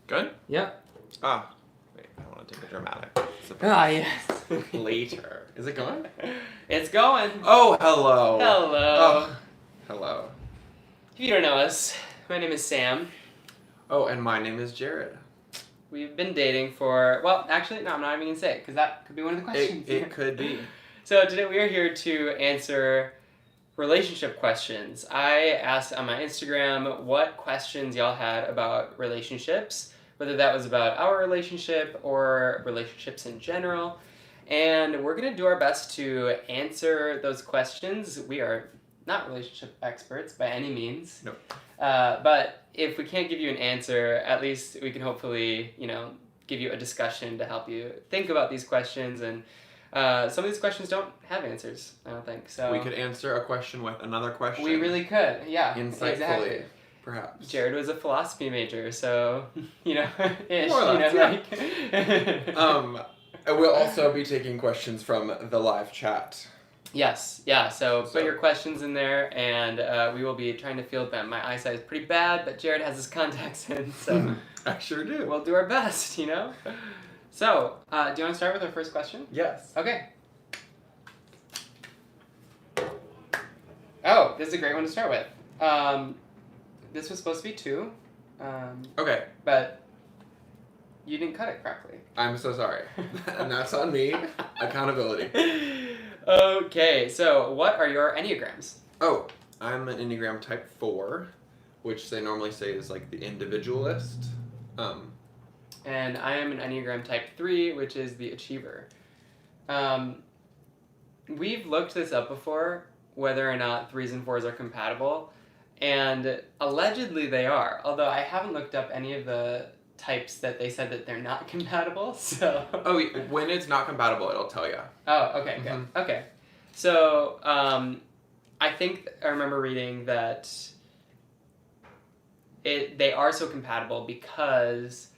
Good? Yep. Ah. Wait, I want to take a dramatic. Ah, yes. Later. Is it going? It's going. Oh, hello. Hello. Oh, hello. If you don't know us, my name is Sam. Oh, and my name is Jared. We've been dating for, well, actually, no, I'm not even going to say it, because that could be one of the questions. It could be. So today we are here to answer relationship questions. I asked on my Instagram what questions y'all had about relationships, whether that was about our relationship or relationships in general. And we're going to do our best to answer those questions. We are not relationship experts by any means. No. But if we can't give you an answer, at least we can hopefully, give you a discussion to help you think about these questions. And some of these questions don't have answers, I don't think. So We could answer a question with another question. we really could, yeah. Insightfully, exactly. perhaps. Jared was a philosophy major, so ish. More or less, yeah. We'll also be taking questions from the live chat. Yes, yeah. So put your questions in there, and we will be trying to field them. My eyesight is pretty bad, but Jared has his contacts in, so I sure do. we'll do our best. So, do you want to start with our first question? Yes. Okay. Oh, this is a great one to start with. This was supposed to be 2. Okay. But you didn't cut it correctly. I'm so sorry. And that's on me. Accountability. Okay, so what are your Enneagrams? Oh, I'm an Enneagram type 4, which they normally say is like the individualist. And I am an Enneagram type 3, which is the achiever. We've looked this up before, whether or not 3s and 4s are compatible, and allegedly they are, although I haven't looked up any of the types that they said that they're not compatible, so... Oh, when it's not compatible, it'll tell you. Oh, okay, good. Mm-hmm. Okay. So, I think I remember reading that they are so compatible because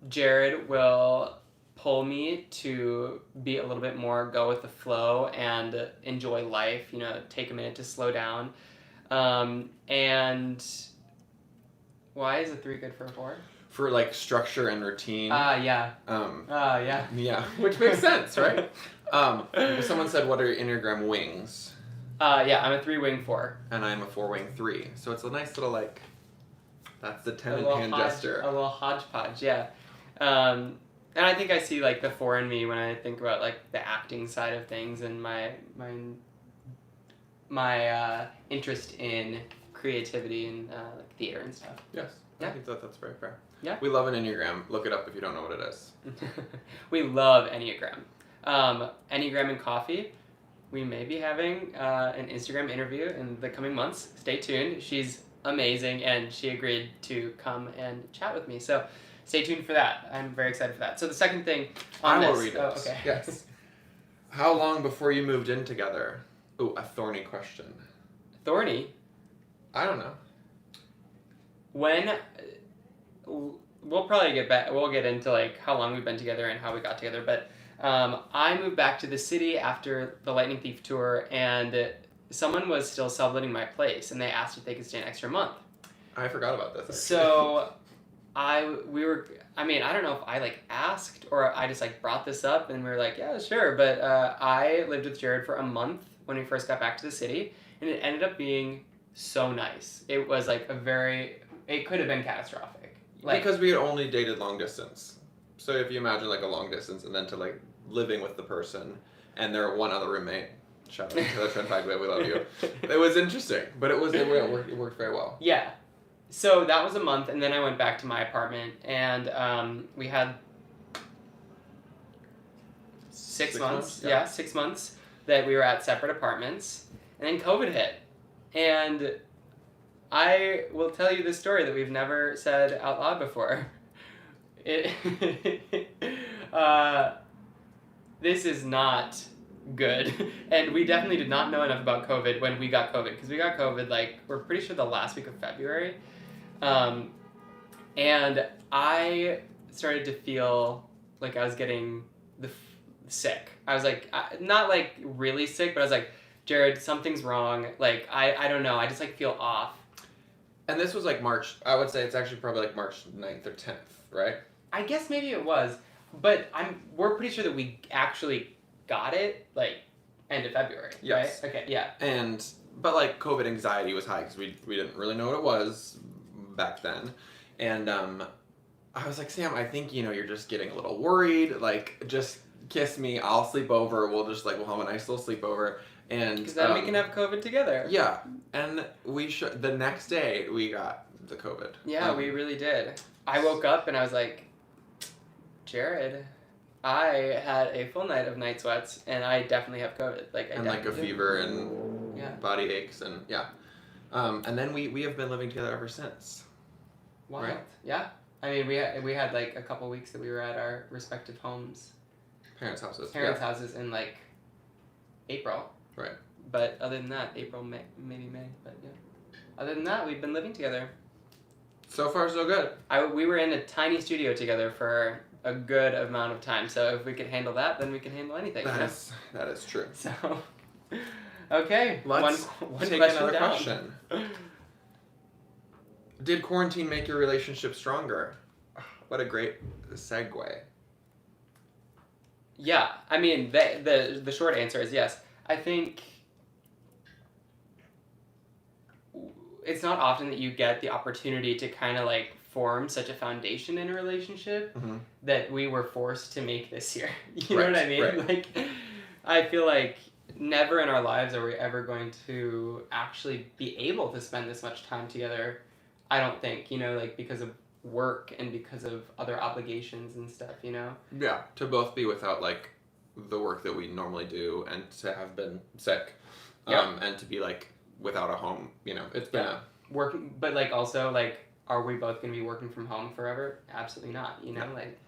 Jared will pull me to be a little bit more go with the flow and enjoy life, take a minute to slow down. And why is a 3 good for a 4? For like structure and routine. Yeah. Yeah. Yeah, which makes sense, right? Someone said, what are Enneagram wings? Yeah, I'm a 3-wing 4. And I'm a 4-wing 3. So it's a nice little that's the 10 and hand gesture. A little hodgepodge, yeah. And I think I see like the 4 in me when I think about like the acting side of things and my interest in creativity and like theater and stuff. Yes, yeah. I think that's very fair. Yeah. We love an Enneagram. Look it up if you don't know what it is. We love Enneagram. Enneagram and Coffee. We may be having an Instagram interview in the coming months. Stay tuned. She's amazing, and she agreed to come and chat with me. So stay tuned for that. I'm very excited for that. So the second thing on I this... will read it. Oh, okay. Yes. How long before you moved in together? Ooh, a thorny question. Thorny? I don't know. When... We'll probably we'll get into like how long we've been together and how we got together, but I moved back to the city after the Lightning Thief tour, and someone was still subletting my place, and they asked if they could stay an extra month. I forgot about this, actually. So I don't know if I like asked or I just like brought this up, and we were like, yeah, sure, but I lived with Jared for a month when we first got back to the city, and it ended up being so nice. It was like it could have been catastrophic. Because we had only dated long distance. So if you imagine like a long distance and then to like living with the person and their one other roommate, shout out to the Trentaglia, we love you. It was interesting, but it worked very well. Yeah. So that was a month, and then I went back to my apartment, and we had 6 months. Yeah, 6 months that we were at separate apartments, and then COVID hit, and I will tell you this story that we've never said out loud before. This is not good. And we definitely did not know enough about COVID when we got COVID. Because we got COVID, we're pretty sure the last week of February. And I started to feel like I was getting sick. I was not really sick, but I was like, Jared, something's wrong. I don't know. I just feel off. And this was like March, I would say it's actually probably like March 9th or 10th, right? I guess maybe it was, but we're pretty sure that we actually got it like end of February, Yes. right? Okay, yeah. But like COVID anxiety was high because we didn't really know what it was back then. And I was like, Sam, I think, you're just getting a little worried. Like, just kiss me. I'll sleep over. We'll have a nice little sleepover. And Because then we can have COVID together. Yeah. And the next day we got the COVID. Yeah, we really did. I woke up and I was like, Jared, I had a full night of night sweats and I definitely have COVID. And like a fever and body aches and and then we have been living together ever since. Wild. Right? Yeah. I mean, we had like a couple weeks that we were at our respective homes. Parents' houses. Houses in like April. Right. But other than that, April, May, maybe May. But yeah. Other than that, we've been living together. So far, so good. We were in a tiny studio together for a good amount of time. So if we could handle that, then we can handle anything. That is true. So, okay. Let's one take question another down. question. Did quarantine make your relationship stronger? What a great segue. Yeah, I mean, the short answer is yes. I think it's not often that you get the opportunity to kind of like form such a foundation in a relationship that we were forced to make this year. You know what I mean? Right. Like, I feel like never in our lives are we ever going to actually be able to spend this much time together. I don't think, like because of work and because of other obligations and stuff, Yeah, to both be without like the work that we normally do and to have been sick. And to be like without a home, it's been working, but like also like, are we both going to be working from home forever? Absolutely not, like,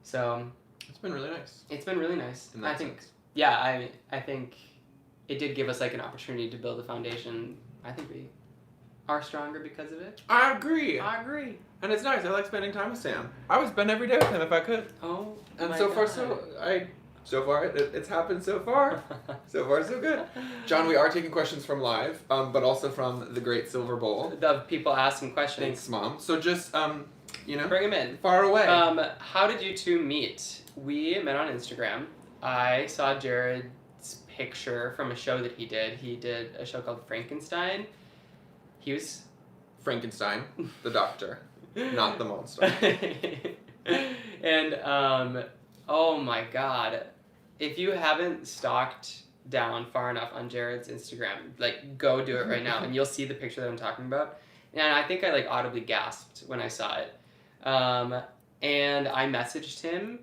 so. It's been really nice. It's been really nice. I think, I think it did give us like an opportunity to build a foundation. I think we are stronger because of it. I agree. And it's nice. I like spending time with Sam. I would spend every day with him if I could. Oh, and my so God. far, it's happened so far. So far, so good. John, we are taking questions from live, but also from the Great Silver Bowl. The people asking questions. Thanks, Mom. So just, bring them in. Far away. How did you two meet? We met on Instagram. I saw Jared's picture from a show that he did. He did a show called Frankenstein. He was Frankenstein, the doctor, not the monster. And oh my God, if you haven't stalked down far enough on Jared's Instagram, like go do it right now, and you'll see the picture that I'm talking about. And I think I like audibly gasped when I saw it. And I messaged him.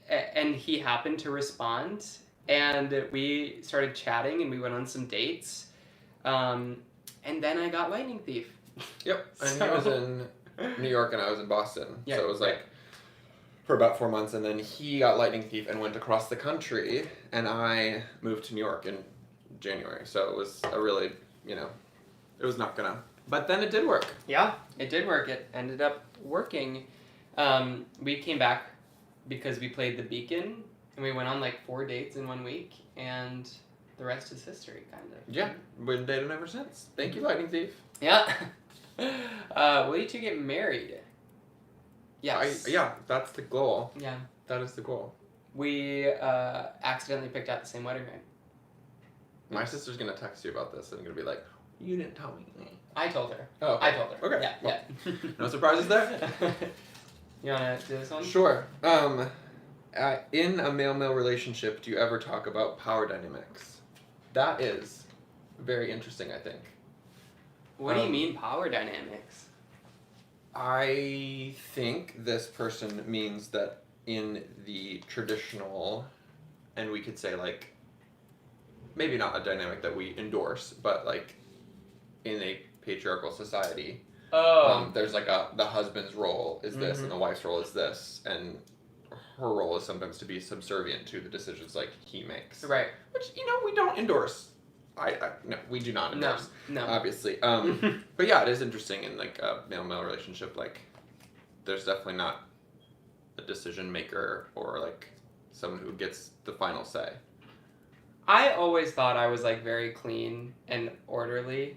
And he happened to respond, and we started chatting, and we went on some dates. And then I got Lightning Thief. Yep, and he was in New York and I was in Boston. Yeah, so it was like for about 4 months, and then he got Lightning Thief and went across the country, and I moved to New York in January. So it was a really, it was not gonna, but then it did work. Yeah, it did work. It ended up working. We came back because we played the Beacon, and we went on like 4 dates in 1 week, and the rest is history, kind of. Yeah, we've been dating ever since. Thank you, Lightning Thief. Yeah. Will you two get married? Yes. Yeah, that's the goal. Yeah. That is the goal. We accidentally picked out the same wedding ring. My sister's gonna text you about this and gonna be like, "You didn't tell me." I told her. Oh, okay. I told her. Okay. Yeah. Well, Yeah. No surprises there. You wanna do this one? Sure. In a male-male relationship, do you ever talk about power dynamics? That is very interesting, I think. What do you mean power dynamics? I think this person means that in the traditional, and we could say like, maybe not a dynamic that we endorse, but like in a patriarchal society, there's like the husband's role is this and the wife's role is this, and her role is sometimes to be subservient to the decisions like he makes. Right. Which, we don't endorse. No, we do not endorse. No. Obviously. But yeah, it is interesting in like a male-male relationship, like there's definitely not a decision maker or like someone who gets the final say. I always thought I was like very clean and orderly.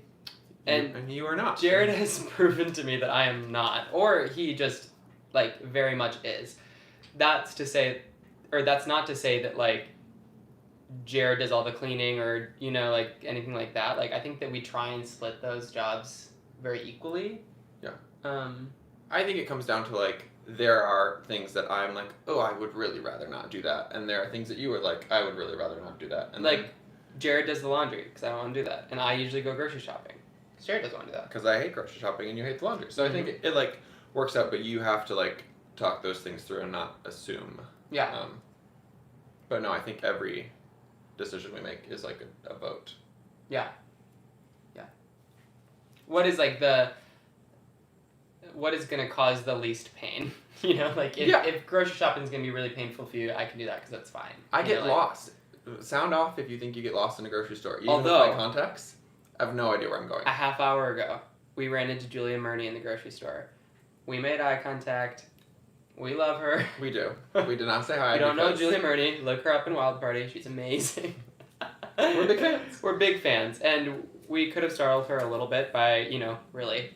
And you are not. Jared has proven to me that I am not, or he just like very much is. That's not to say that like Jared does all the cleaning or like anything like that. Like I think that we try and split those jobs very equally. Yeah. Um, I think it comes down to like there are things that I'm like, oh, I would really rather not do that, and there are things that you are like, I would really rather not do that. And like Jared does the laundry because I don't want to do that, and I usually go grocery shopping. Jared doesn't want to do that because I hate grocery shopping and you hate the laundry. So I think it like works out, but you have to like talk those things through and not assume. Yeah. But no, I think every decision we make is like a vote. Yeah. Yeah. What is like what is going to cause the least pain? Like if grocery shopping is going to be really painful for you, I can do that because that's fine. I get lost. Sound off if you think you get lost in a grocery store. Even Although, with my contacts, I have no idea where I'm going. A half hour ago, we ran into Julia Murney in the grocery store. We made eye contact. We love her. We do. We did not say hi. You don't know Julia Murney. Look her up in Wild Party. She's amazing. We're big fans. We're big fans. And we could have startled her a little bit by, really.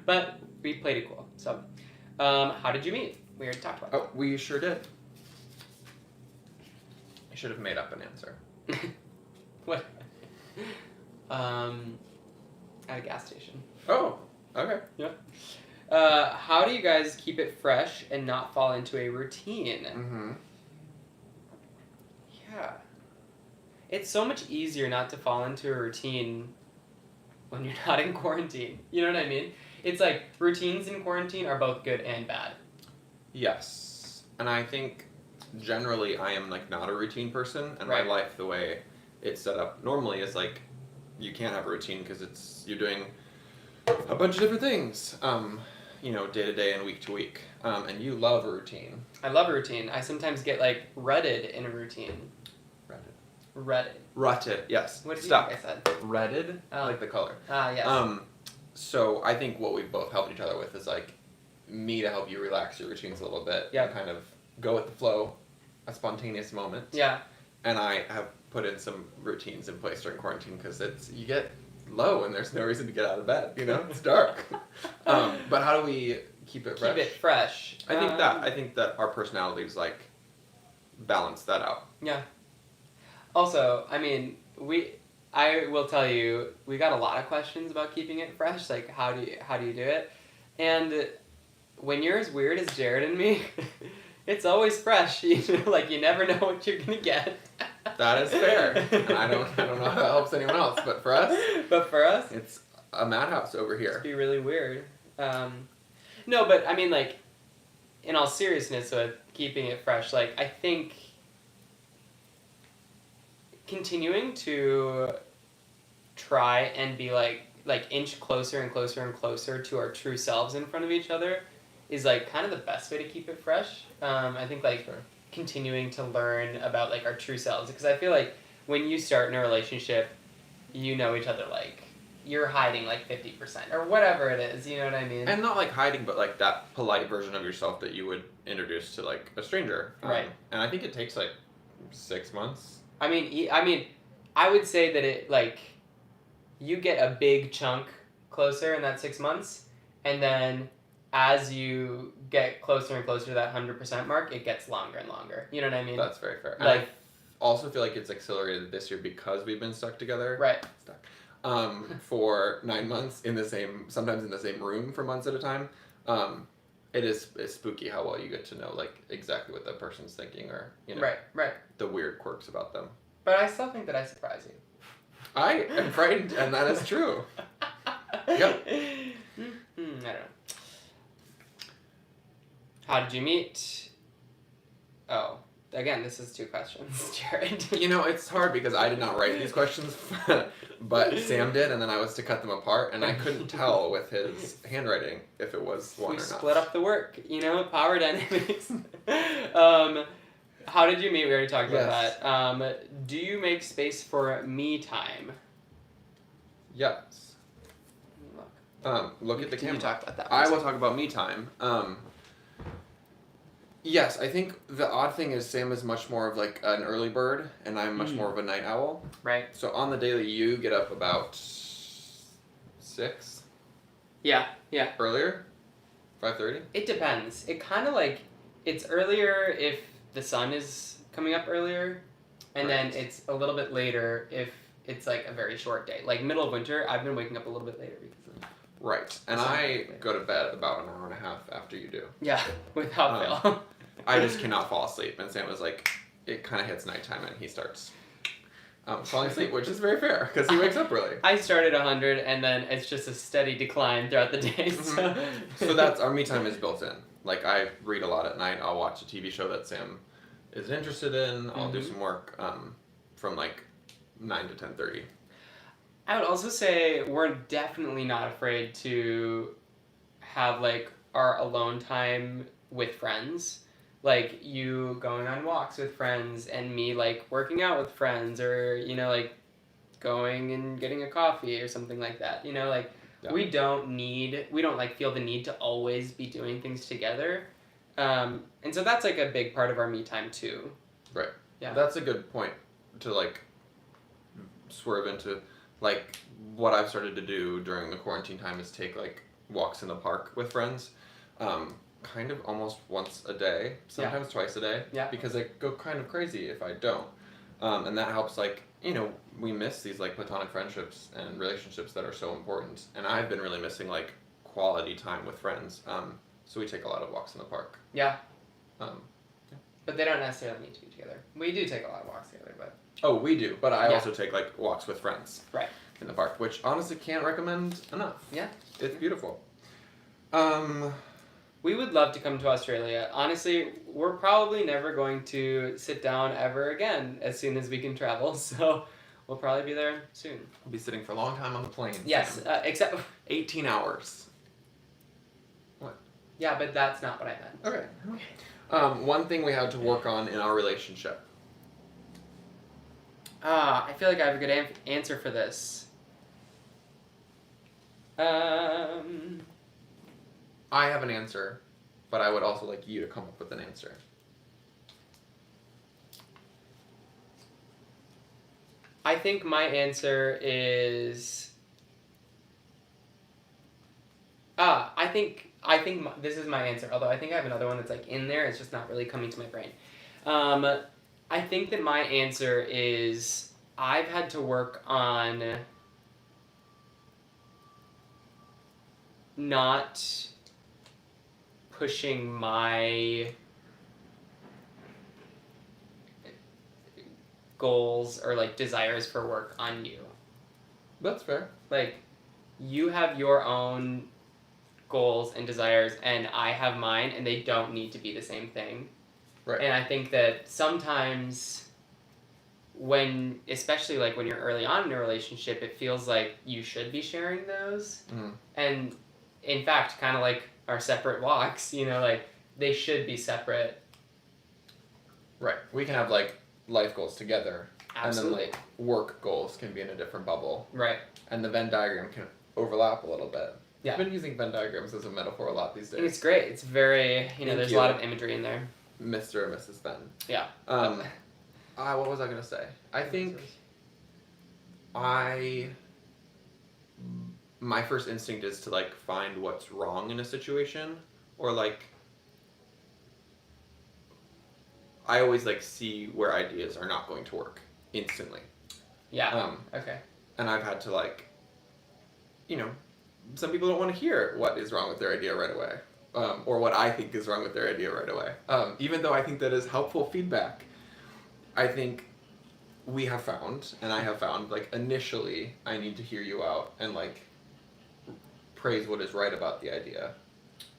But we played it cool. So, how did you meet? We already talked about that. Oh, we sure did. I should have made up an answer. What? At a gas station. Oh, okay. Yeah. How do you guys keep it fresh and not fall into a routine? Mm-hmm. Yeah. It's so much easier not to fall into a routine when you're not in quarantine. You know what I mean? It's like routines in quarantine are both good and bad. Yes. And I think generally I am like not a routine person, and Right. my life the way it's set up normally is like you can't have a routine because you're doing a bunch of different things, day to day and week to week. And you love a routine. I love a routine. I sometimes get like rutted in a routine. Rutted. Rutted, yes. What did Stuck. you think I said? Rutted? Oh. Like the color. Ah, yes. So I think what we've both helped each other with is like me to help you relax your routines a little bit. Yeah. And kind of go with the flow, a spontaneous moment. Yeah. And I have put in some routines in place during quarantine because you get low and there's no reason to get out of bed. It's dark. But how do we keep it fresh? Keep it fresh. I think that our personalities like balance that out. Yeah. Also, I mean, I will tell you, we got a lot of questions about keeping it fresh. Like, how do you do it? And when you're as weird as Jared and me, it's always fresh. Like you never know what you're gonna get. That is fair. And I don't know how that helps anyone else, but for us, it's a madhouse over here. It'd be really weird. No, but I mean, like, in all seriousness, with keeping it fresh, like I think continuing to try and be like inch closer and closer and closer to our true selves in front of each other is like kind of the best way to keep it fresh. I think like continuing to learn about like our true selves, because I feel like when you start in a relationship, you know each other like you're hiding like 50% or whatever it is, you know what I mean? And not like hiding, but like that polite version of yourself that you would introduce to like a stranger. Right. And I think it takes like 6 months. I mean, I would say that it like you get a big chunk closer in that 6 months, and then as you get closer and closer to that 100% mark, it gets longer and longer. You know what I mean? That's very fair. Like, and I also feel like it's accelerated this year because we've been stuck together. Right. For 9 months sometimes in the same room for months at a time. It's spooky how well you get to know like exactly what that person's thinking or right. the weird quirks about them. But I still think that I surprise you. I am frightened, and that is true. Yep. I don't know. How did you meet? Oh, again, this is 2 questions, Jared. It's hard because I did not write these questions, but Sam did, and then I was to cut them apart, and I couldn't tell with his handwriting if it was one or not. We split up the work, power dynamics. How did you meet? We already talked about that. Do you make space for me time? Yes. Look at the camera. You talk about that. I will talk about me time. Yes, I think the odd thing is Sam is much more of like an early bird, and I'm much Mm. more of a night owl. Right. So on the daily, you get up about 6 Yeah. earlier, 5:30. It depends. It kind of like, it's earlier if the sun is coming up earlier, and then Right. it's a little bit later if it's like a very short day. Like middle of winter, I've been waking up a little bit later because of Right, and I go to bed about an hour and a half after you do. yeah, without fail. I just cannot fall asleep, and Sam was like, it kind of hits nighttime, and he starts falling asleep, which is very fair because he wakes up early. I started 100, and then it's just a steady decline throughout the day. So, So that's our me time is built in. Like I read a lot at night. I'll watch a TV show that Sam is interested in. I'll do some work from like 9 to 10:30. I would also say we're definitely not afraid to have like our alone time with friends. Like you going on walks with friends and me like working out with friends, or like going and getting a coffee or something like that. Like Yeah. we don't like feel the need to always be doing things together. And so that's like a big part of our me time too. Right. Yeah. That's a good point to like swerve into. Like what I've started to do during the quarantine time is take like walks in the park with friends. Kind of almost once a day, sometimes twice a day. Yeah. Because I go kind of crazy if I don't. And that helps like, we miss these like platonic friendships and relationships that are so important. And I've been really missing like quality time with friends. So we take a lot of walks in the park. Yeah. Um, But they don't necessarily need to be together. We do take a lot of walks together, but Oh, we do, but I Yeah. also take like walks with friends. Right. In the park, which honestly can't recommend enough. Yeah. It's beautiful. We would love to come to Australia. Honestly, we're probably never going to sit down ever again as soon as we can travel, so we'll probably be there soon. We'll be sitting for a long time on the plane. Yes, Sam. except 18 hours. yeah, but that's not what I meant. Okay. One thing we had to work on in our relationship. I feel like I have a good answer for this. I have an answer, but I would also like you to come up with an answer. I think my answer is. This is my answer. Although I think I have another one that's like in there. It's just not really coming to my brain. I think that my answer is I've had to work on not pushing my goals or like desires for work on you. That's fair. Like, you have your own goals and desires, and I have mine, and they don't need to be the same thing. Right. And I think that sometimes especially like when you're early on in a relationship, it feels like you should be sharing those. Mm. And in fact, kind of like our separate walks, like they should be separate. Right. We can have like life goals together. Absolutely. And then like work goals can be in a different bubble. Right. And the Venn diagram can overlap a little bit. Yeah. I've been using Venn diagrams as a metaphor a lot these I think days. it's great. It's very, there's you. a lot of imagery in there. Mr. and Mrs. Venn. Yeah. What was I going to say? I think my first instinct is to like find what's wrong in a situation, or like I always like see where ideas are not going to work instantly. Yeah. Okay. And I've had to like, some people don't want to hear what is wrong with their idea right away, or what I think is wrong with their idea right away. Even though I think that is helpful feedback, I think we have found, and I have found, like initially I need to hear you out and like praise what is right about the idea.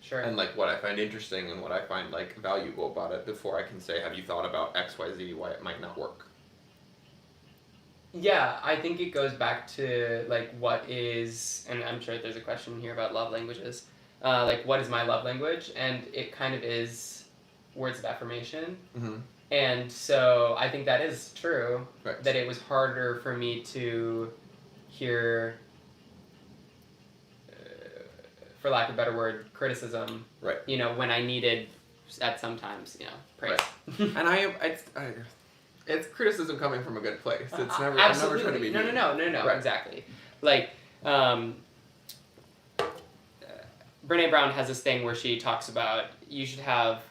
Sure. And like what I find interesting and what I find like valuable about it before I can say, have you thought about X, Y, Z, why it might not work? Yeah, I think it goes back to like what is, and I'm sure there's a question here about love languages, like what is my love language, and it kind of is words of affirmation. Mm-hmm. And so I think that is true, Right. that it was harder for me to hear, for lack of a better word, criticism. Right. When I needed at sometimes, praise. Right. And it's criticism coming from a good place. It's never. Absolutely. I'm never trying to be mean. No. Right. Exactly. Like, Brene Brown has this thing where she talks about you should have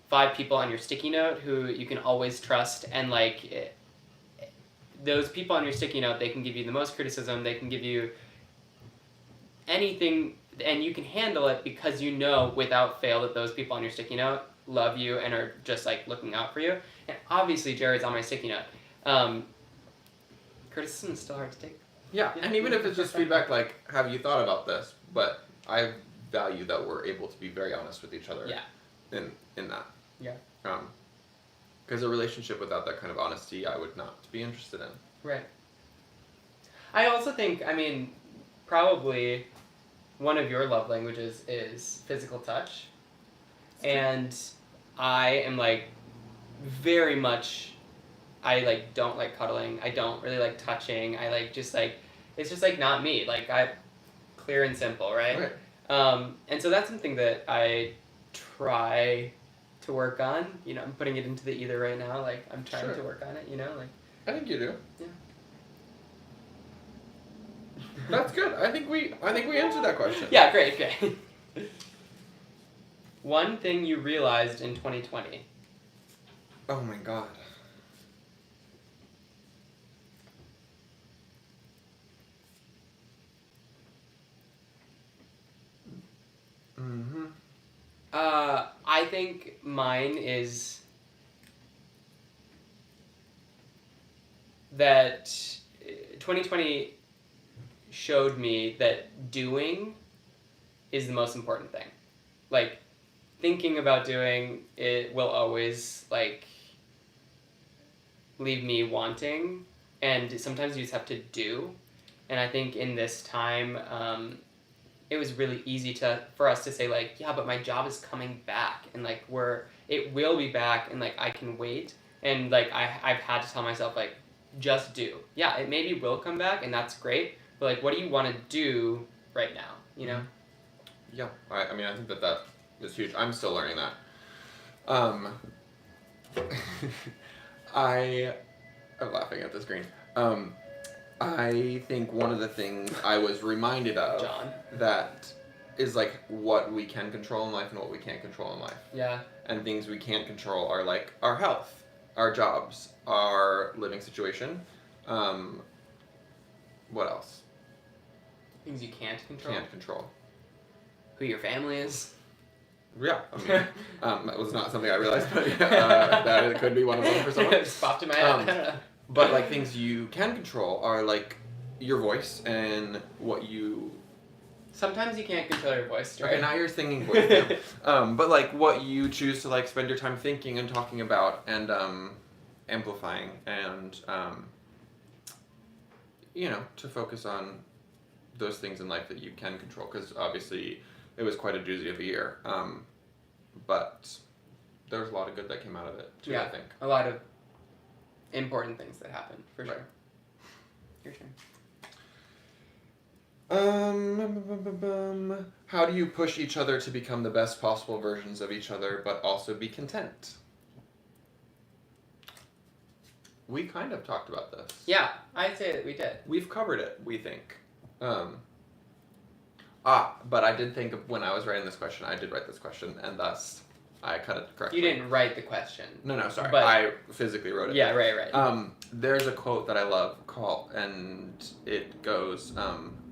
5 people on your sticky note who you can always trust, and like those people on your sticky note, they can give you the most criticism, they can give you anything, and you can handle it because you know without fail that those people on your sticky note love you and are just like looking out for you. And obviously Jared's on my sticky note. Criticism is still hard to take. Yeah, and even if it's just feedback like, have you thought about this? But I value that we're able to be very honest with each other. Yeah. In that. Yeah. Because a relationship without that kind of honesty, I would not be interested in. Right. I also think, probably one of your love languages is physical touch. And I am like very much, I like don't like cuddling. I don't really like touching. I like just like, it's just like not me. Like clear and simple, right? Right. And so that's something that I try to work on. I'm putting it into the either right now. Like I'm trying to work on it. Like. I think you do. Yeah. That's good. I think we answered that question. Yeah. Great. Okay. One thing you realized in 2020. Oh my god. Mm-hmm. I think mine is that 2020 showed me that doing is the most important thing. Like, thinking about doing it will always, like, leave me wanting, and sometimes you just have to do. And I think in this time, it was really easy for us to say, like, yeah, but my job is coming back, and like it will be back, and like I can wait. And like I've had to tell myself, like, just do. Yeah, it maybe will come back, and that's great. But like, what do you want to do right now? Yeah, I think that is huge. I'm still learning that. I'm laughing at the screen. I think one of the things I was reminded of, John, that is like what we can control in life and what we can't control in life. Yeah. And things we can't control are like our health, our jobs, our living situation. What else? Things you can't control. Can't control. Who your family is. Yeah, that was not something I realized, but that it could be one of them for someone. It just popped in my head. I don't know. But like things you can control are like your voice and what you. Sometimes you can't control your voice, right? Okay, not your singing voice. But like what you choose to like spend your time thinking and talking about and amplifying and to focus on those things in life that you can control, because obviously it was quite a doozy of a year. But there was a lot of good that came out of it too. Yeah, I think a lot of important things that happened, for Right. sure. Your turn. How do you push each other to become the best possible versions of each other, but also be content? We kind of talked about this. Yeah, I'd say that we did. We've covered it, we think. But I did think of when I was writing this question, I did write this question, and thus I cut it correctly. You didn't write the question. No, sorry. But I physically wrote it. Yeah, right. There's a quote that I love and it goes,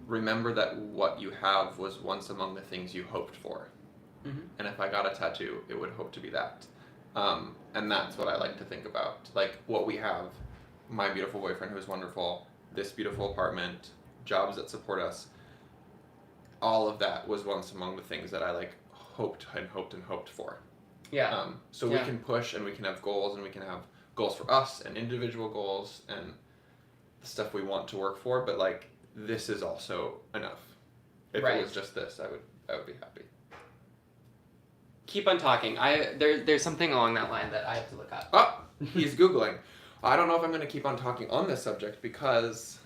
remember that what you have was once among the things you hoped for. Mm-hmm. And if I got a tattoo, it would hope to be that. And that's what I like to think about. Like, what we have, my beautiful boyfriend who's wonderful, this beautiful apartment, jobs that support us, all of that was once among the things that I, like, hoped for. Yeah. So we can push and we can have goals, and we can have goals for us and individual goals and the stuff we want to work for, but, like, this is also enough. If Right. it was just this, I would be happy. Keep on talking. There's something along that line that I have to look up. Oh, he's Googling. I don't know if I'm going to keep on talking on this subject because...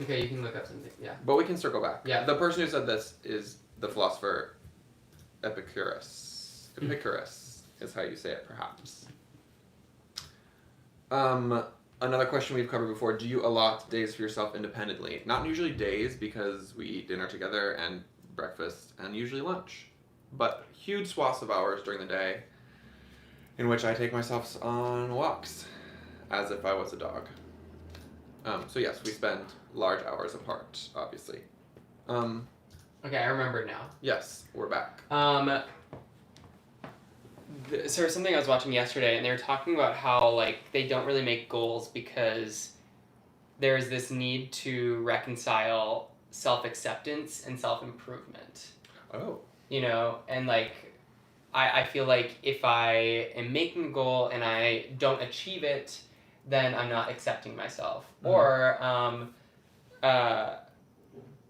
Okay, you can look up something, yeah. But we can circle back. Yeah. The person who said this is the philosopher Epicurus. is how you say it, perhaps. Another question we've covered before, do you allot days for yourself independently? Not usually days, because we eat dinner together and breakfast and usually lunch. But huge swaths of hours during the day in which I take myself on walks as if I was a dog. So yes, we spend large hours apart, obviously. Okay, I remember now. Yes, we're back. So there's something I was watching yesterday, and they were talking about how, like, they don't really make goals because there's this need to reconcile self-acceptance and self-improvement. Oh. You know, and, like, I feel like if I am making a goal and I don't achieve it, then I'm not accepting myself. Mm-hmm. Or,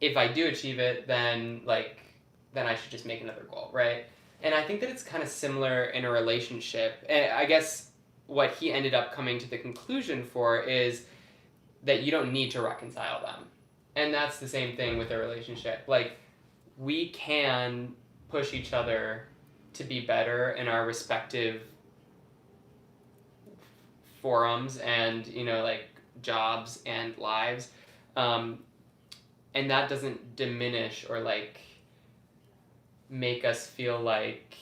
if I do achieve it, then I should just make another goal, right? And I think that it's kind of similar in a relationship. And I guess what he ended up coming to the conclusion for is that you don't need to reconcile them. And that's the same thing with a relationship. Like, we can push each other to be better in our respective forums and, you know, like, jobs and lives. And that doesn't diminish or, like, make us feel like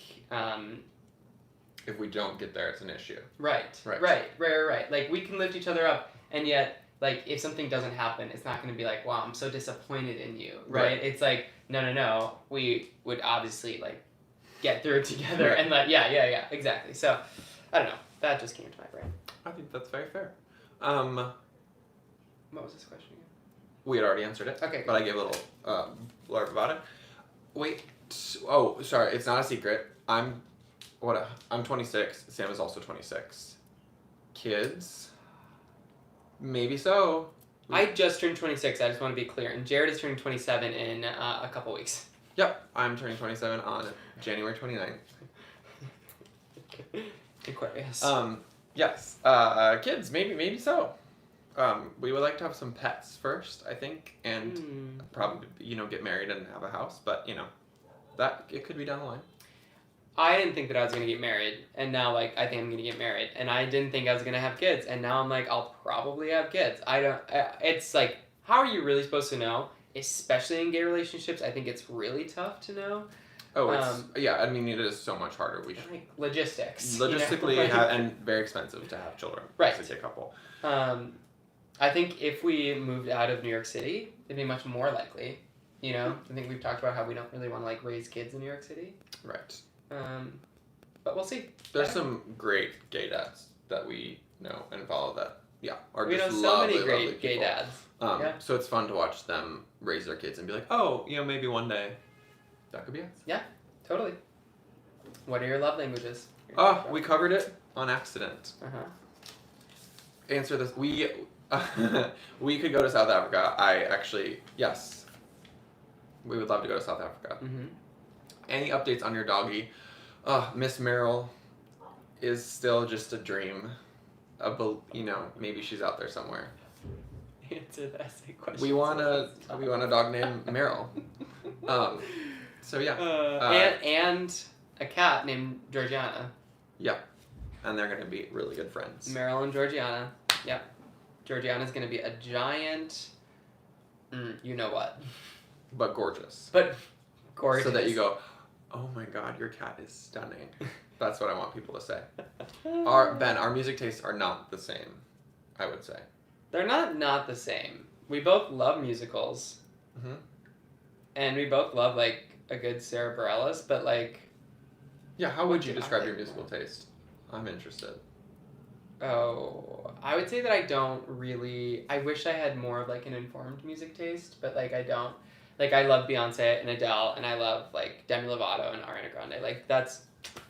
if we don't get there, it's an issue. Right. Like, we can lift each other up, and yet, like, if something doesn't happen, it's not going to be like, wow, I'm so disappointed in you, right? It's like, no, we would obviously, like, get through it together, and, like, yeah, exactly. So, I don't know, that just came to my brain. I think that's very fair. What was this question again? We had already answered it. Okay, good. But I gave a little blurb about it. Wait. Oh, sorry. It's not a secret. I'm 26. Sam is also 26. Kids? Maybe so. I just turned 26. I just want to be clear. And Jared is turning 27 in a couple weeks. Yep. I'm turning 27 on January 29th. Aquarius. Yes. Kids? Maybe so. We would like to have some pets first, I think, and probably, get married and have a house, but, that it could be down the line. I didn't think that I was going to get married, and now, like, I think I'm going to get married, and I didn't think I was going to have kids, and now I'm like, I'll probably have kids. It's like, how are you really supposed to know? Especially in gay relationships, I think it's really tough to know. Oh, it is so much harder. We should, like, logistics. Logistically, and very expensive to have children. Right. To see a couple. I think if we moved out of New York City, it'd be much more likely. I think we've talked about how we don't really want to, like, raise kids in New York City. Right. But we'll see. There's some great gay dads that we know and follow that, are we just know so lovely, many great lovely gay people. dads. So it's fun to watch them raise their kids and be like, oh, maybe one day that could be us. Yeah, totally. What are your love languages? We covered it on accident. Answer this. We could go to South Africa. Yes. We would love to go to South Africa. Mm-hmm. Any updates on your doggy? Miss Merrill is still just a dream. Maybe she's out there somewhere. Answer the essay question. We want a dog named Merrill. So yeah. And a cat named Georgiana. Yeah. And they're gonna be really good friends. Merrill and Georgiana. Yep. Georgiana's gonna be a giant. You know what? But gorgeous. But gorgeous. So that you go, oh my God, your cat is stunning. That's what I want people to say. Our music tastes are not the same, I would say. They're not the same. We both love musicals. Mm-hmm. And we both love, like, a good Sarah Bareilles, but, like... Yeah, how would you describe your musical taste? I'm interested. Oh, I would say that I don't really... I wish I had more of, like, an informed music taste, but, like, I don't. Like, I love Beyonce and Adele, and I love, like, Demi Lovato and Ariana Grande. Like, that's...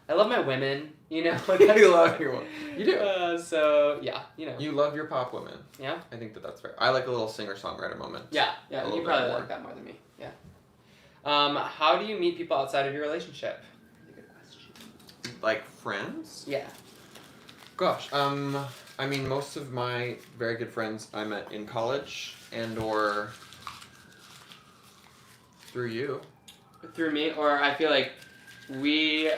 I love my women, You love your women. You do. So, yeah, You love your pop women. Yeah? I think that's fair. I like a little singer-songwriter moment. Yeah, you probably like that more than me. Yeah. How do you meet people outside of your relationship? Really good question. Like friends? Yeah. Gosh, most of my very good friends I met in college and/or through you. Through me, or I feel like we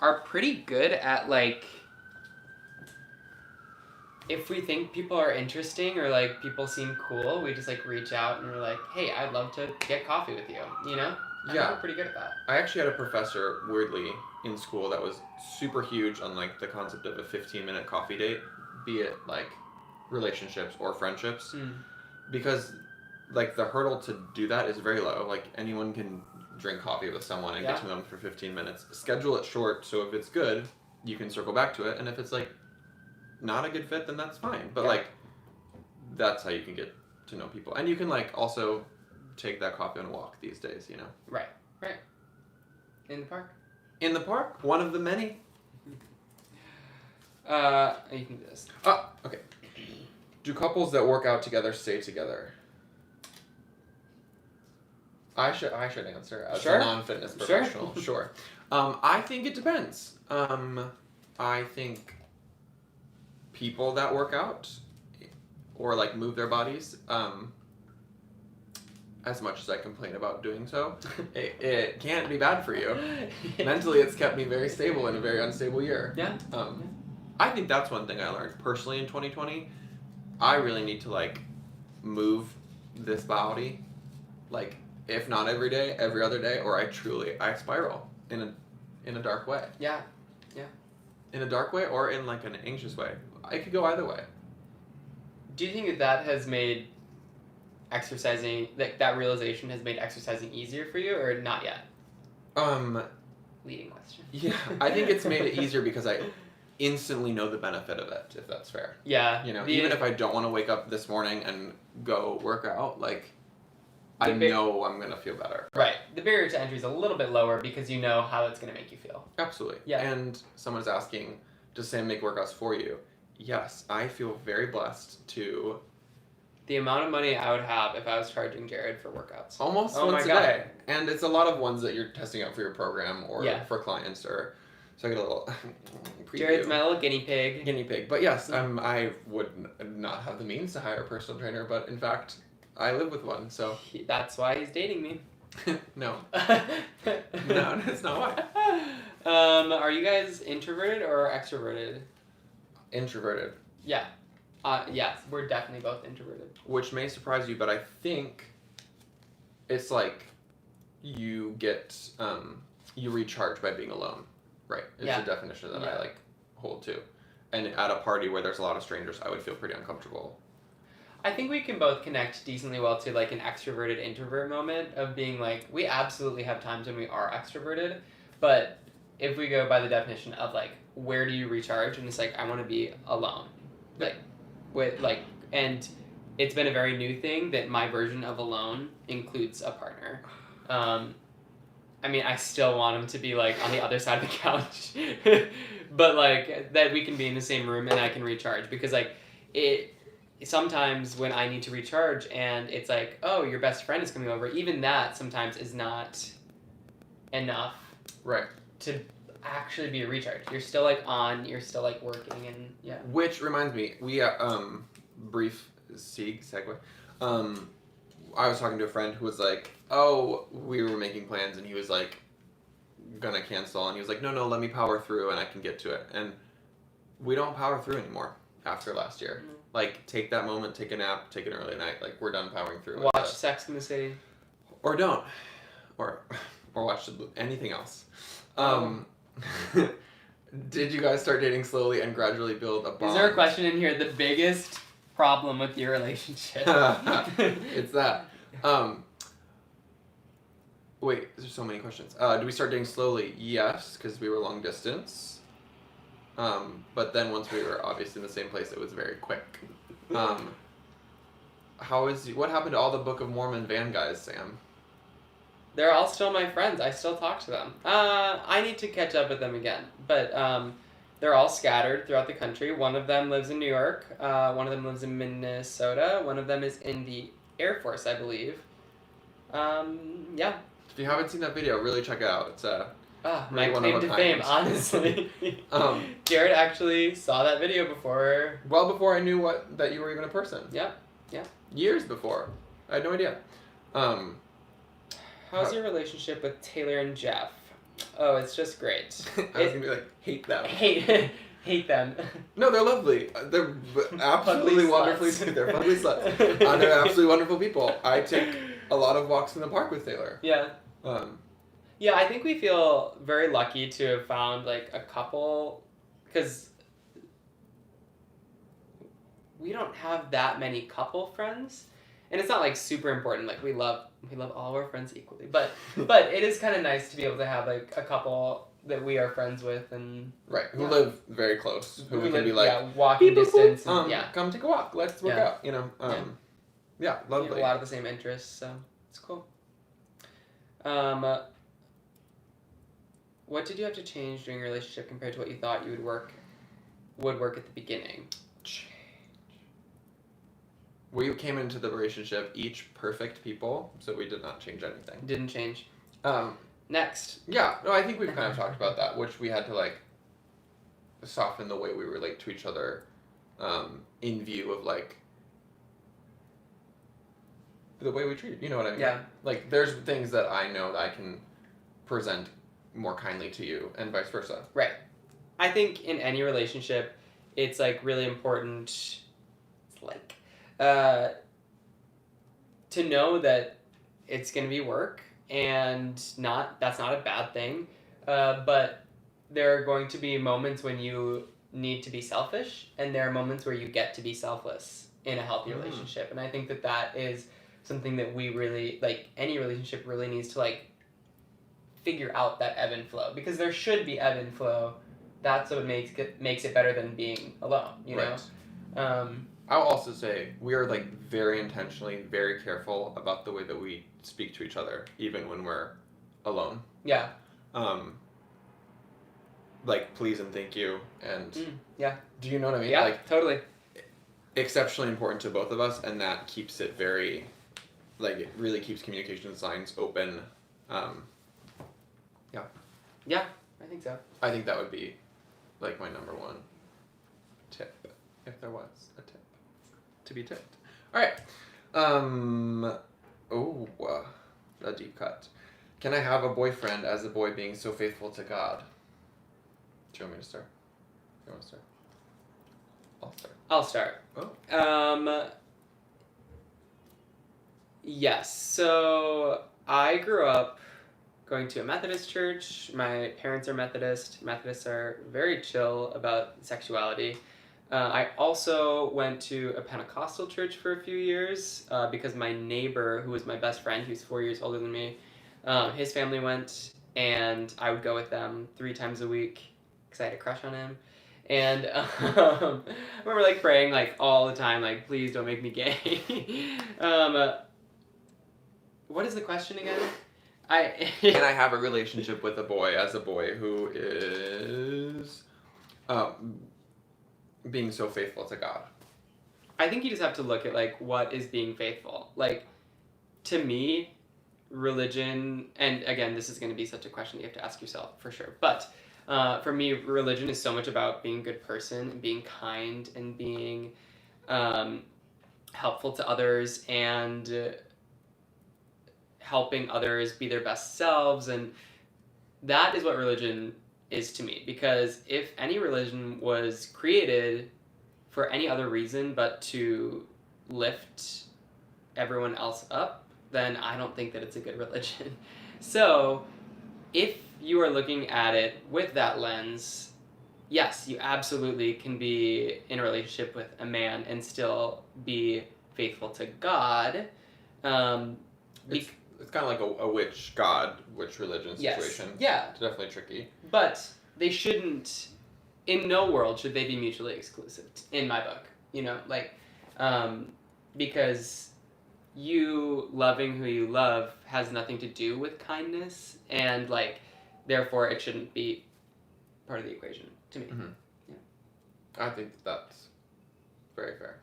are pretty good at, like, if we think people are interesting or, like, people seem cool, we just, like, reach out and we're like, hey, I'd love to get coffee with you, you know? I think we're pretty good at that. I actually had a professor, weirdly, in school that was super huge on, like, the concept of a 15-minute coffee date, be it, like, relationships or friendships, because, like, the hurdle to do that is very low. Like, anyone can drink coffee with someone and get to know them for 15 minutes. Schedule it short, so if it's good, you can circle back to it, and if it's, like, not a good fit, then that's fine. But, like, that's how you can get to know people. And you can, like, also take that coffee on a walk these days, you know? Right. In the park? In the park, one of the many. You can do this. Okay. Do couples that work out together stay together? I should answer as a non-fitness professional. Sure. I think it depends. I think people that work out or, like, move their bodies, as much as I complain about doing so, it can't be bad for you. Mentally, it's kept me very stable in a very unstable year. Yeah. I think that's one thing I learned personally in 2020. I really need to, like, move this body, like, if not every day, every other day, or I spiral in a dark way. Yeah. In a dark way or in, like, an anxious way. I could go either way. Do you think that has made exercising, that realization has made exercising easier for you, or not yet? Leading question. Yeah, I think it's made it easier because I instantly know the benefit of it, if that's fair. Yeah. You know, even if I don't want to wake up this morning and go work out, like, I know I'm going to feel better. Right. The barrier to entry is a little bit lower because you know how it's going to make you feel. Absolutely. Yeah. And someone's asking, does Sam make workouts for you? Yes, I feel very blessed to... The amount of money I would have if I was charging Jared for workouts. Almost once a day. And it's a lot of ones that you're testing out for your program or for clients, or... So I get a little preview. Jared's my little guinea pig. But yes, I would not have the means to hire a personal trainer, but in fact, I live with one, so... That's why he's dating me. No. No, that's not why. Are you guys introverted or extroverted? Introverted. Yeah. Yes, we're definitely both introverted. Which may surprise you, but I think it's like you get, you recharge by being alone. Right. It's a definition that I, like, hold to. And at a party where there's a lot of strangers, I would feel pretty uncomfortable. I think we can both connect decently well to, like, an extroverted introvert moment of being like, we absolutely have times when we are extroverted, but if we go by the definition of, like, where do you recharge? And it's like, I want to be alone. Like, with, like, and it's been a very new thing that my version of alone includes a partner. I mean, I still want him to be, like, on the other side of the couch, but, like, that we can be in the same room and I can recharge, because, like, sometimes when I need to recharge and it's like, oh, your best friend is coming over, even that sometimes is not enough to actually be a recharge. You're still, like, on, you're still, like, working, and Which reminds me, we brief segue. I was talking to a friend who was like, oh, we were making plans, and he was like, gonna cancel, and he was like, no, let me power through and I can get to it. And we don't power through anymore after last year. Like, take that moment, take a nap, take an early night, like, we're done powering through. Watch Sex in the City. Or don't. Or watch anything else. Did you guys start dating slowly and gradually build a bond? Is there a question in here, the biggest problem with your relationship? It's that. Wait, there's so many questions. Do we start dating slowly? Yes, because we were long distance. But then once we were obviously in the same place, it was very quick. What happened to all the Book of Mormon van guys, Sam? They're all still my friends. I still talk to them. I need to catch up with them again. But they're all scattered throughout the country. One of them lives in New York. One of them lives in Minnesota. One of them is in the Air Force, I believe. Yeah. If you haven't seen that video, really check it out. It's my claim to fame, honestly. Jared actually saw that video before. Well before I knew that you were even a person. Yeah. Years before. I had no idea. How's your relationship with Taylor and Jeff? Oh, it's just great. I was gonna be like, hate them. Hate them. No, they're lovely. They're absolutely Fugly wonderfully. sluts. They're fugly sluts. They're absolutely wonderful people. I take a lot of walks in the park with Taylor. Yeah. Um, Yeah, I think we feel very lucky to have found like a couple, because we don't have that many couple friends, and it's not like super important. Like we love all our friends equally, but it is kind of nice to be able to have like a couple that we are friends with and right, who Yeah. live very close, who we can live, be like, yeah, walking beep, boop, boop, distance. And, yeah, come take a walk. Let's work Yeah. out. You know. Yeah. Yeah, we have lovely. a lot of the same interests, so it's cool. What did you have to change during your relationship compared to what you thought you would work at the beginning? Change. We came into the relationship each perfect people, so we did not change anything. Didn't change. Um, Next. yeah, no, I think we've kind of talked about that, which we had to like soften the way we relate to each other, in view of like the way we treat. You know what I mean? Yeah. Like, there's things that I know that I can present more kindly to you, and vice versa. Right. I think in any relationship, it's like really important, like, to know that it's gonna be work, and that's not a bad thing. But there are going to be moments when you need to be selfish, and there are moments where you get to be selfless in a healthy relationship. And I think that is something that we really, like, any relationship really needs to like figure out, that ebb and flow, because there should be ebb and flow. That's what makes it better than being alone, you know. I'll also say we are like very intentionally very careful about the way that we speak to each other, even when we're alone. Yeah. Like please and thank you and yeah. Do you know what I mean? Yeah, like totally. Exceptionally important to both of us, and that keeps it very, like, it really keeps communication signs open. Yeah, I think so. I think that would be like my number one tip, if there was a tip to be tipped. All right. A deep cut. Can I have a boyfriend as a boy being so faithful to God? Do you want me to start? You want to start? I'll start. I'll start. Oh. Yes. So I grew up going to a Methodist church. My parents are Methodist. Methodists are very chill about sexuality. I also went to a Pentecostal church for a few years because my neighbor, who was my best friend, who's 4 years older than me, his family went, and I would go with them 3 times a week because I had a crush on him. And I remember like praying like all the time, like, please don't make me gay. What is the question again? Can I have a relationship with a boy as a boy who is being so faithful to God? I think you just have to look at like what is being faithful. Like, to me, religion, and again, this is going to be such a question you have to ask yourself for sure, but for me, religion is so much about being a good person and being kind and being helpful to others and helping others be their best selves, and that is what religion is to me. Because if any religion was created for any other reason but to lift everyone else up, then I don't think that it's a good religion. So if you are looking at it with that lens, yes, you absolutely can be in a relationship with a man and still be faithful to God. It's kind of like a witch religion situation. Yes. Yeah. It's definitely tricky. But they shouldn't, in no world should they be mutually exclusive, in my book. You know, like, because you loving who you love has nothing to do with kindness, and like, therefore it shouldn't be part of the equation to me. Mm-hmm. Yeah. I think that's very fair.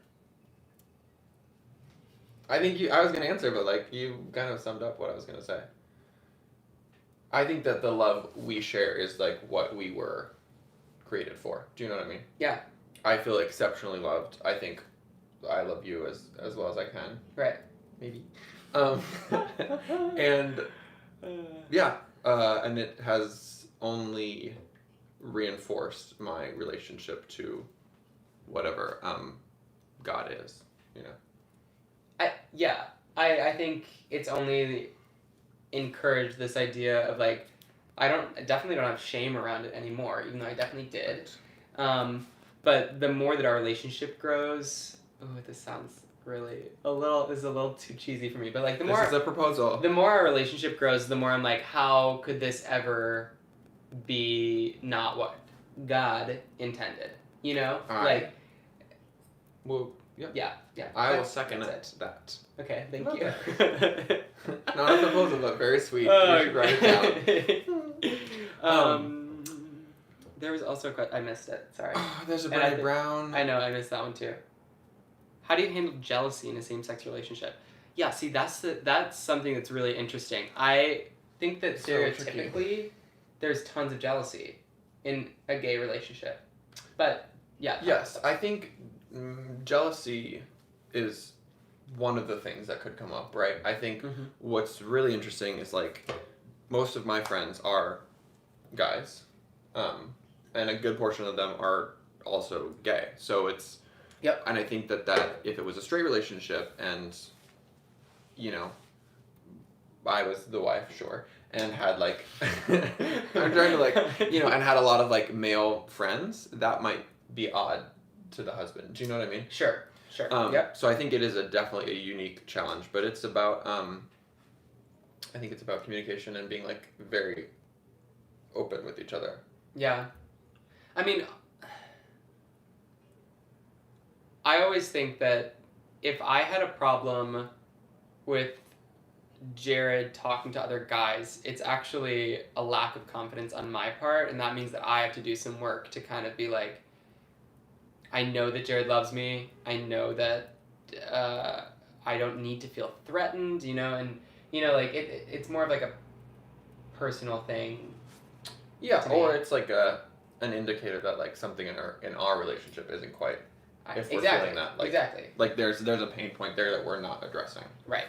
I think I was going to answer, but like you kind of summed up what I was going to say. I think that the love we share is like what we were created for. Do you know what I mean? Yeah. I feel exceptionally loved. I think I love you as well as I can. Right. Maybe. And yeah, And it has only reinforced my relationship to whatever God is, you know. I think it's only encouraged this idea of like I definitely don't have shame around it anymore, even though I definitely did. But the more that our relationship grows, this sounds really this is a little too cheesy for me, but like This is a proposal. The more our relationship grows, the more I'm like, how could this ever be not what God intended? You know? Well, yeah. Yeah. I will second that. Okay, thank Love you. Not a proposal, but very sweet. You should write it down. There was also a question. I missed it. Sorry. Oh, there's a Brene Brown. I know. I missed that one too. How do you handle jealousy in a same-sex relationship? Yeah. See, that's something that's really interesting. I think that stereotypically, there's tons of jealousy in a gay relationship, but yeah. Yes, I think jealousy is one of the things that could come up, right? I think what's really interesting is like most of my friends are guys, and a good portion of them are also gay. So it's and I think that if it was a straight relationship and you know I was the wife, sure, and had like I'm trying to like and had a lot of like male friends, that might be odd to the husband. Do you know what I mean? Sure. So I think it is definitely a unique challenge, but it's about I think it's about communication and being like very open with each other. Yeah. I mean, I always think that if I had a problem with Jared talking to other guys, it's actually a lack of confidence on my part, and that means that I have to do some work to kind of be like, I know that Jared loves me. I know that I don't need to feel threatened, and like it's more of like a personal thing. Yeah, or it's like an indicator that like something in our relationship isn't quite. If we're feeling that, like, like there's a pain point there that we're not addressing. Right.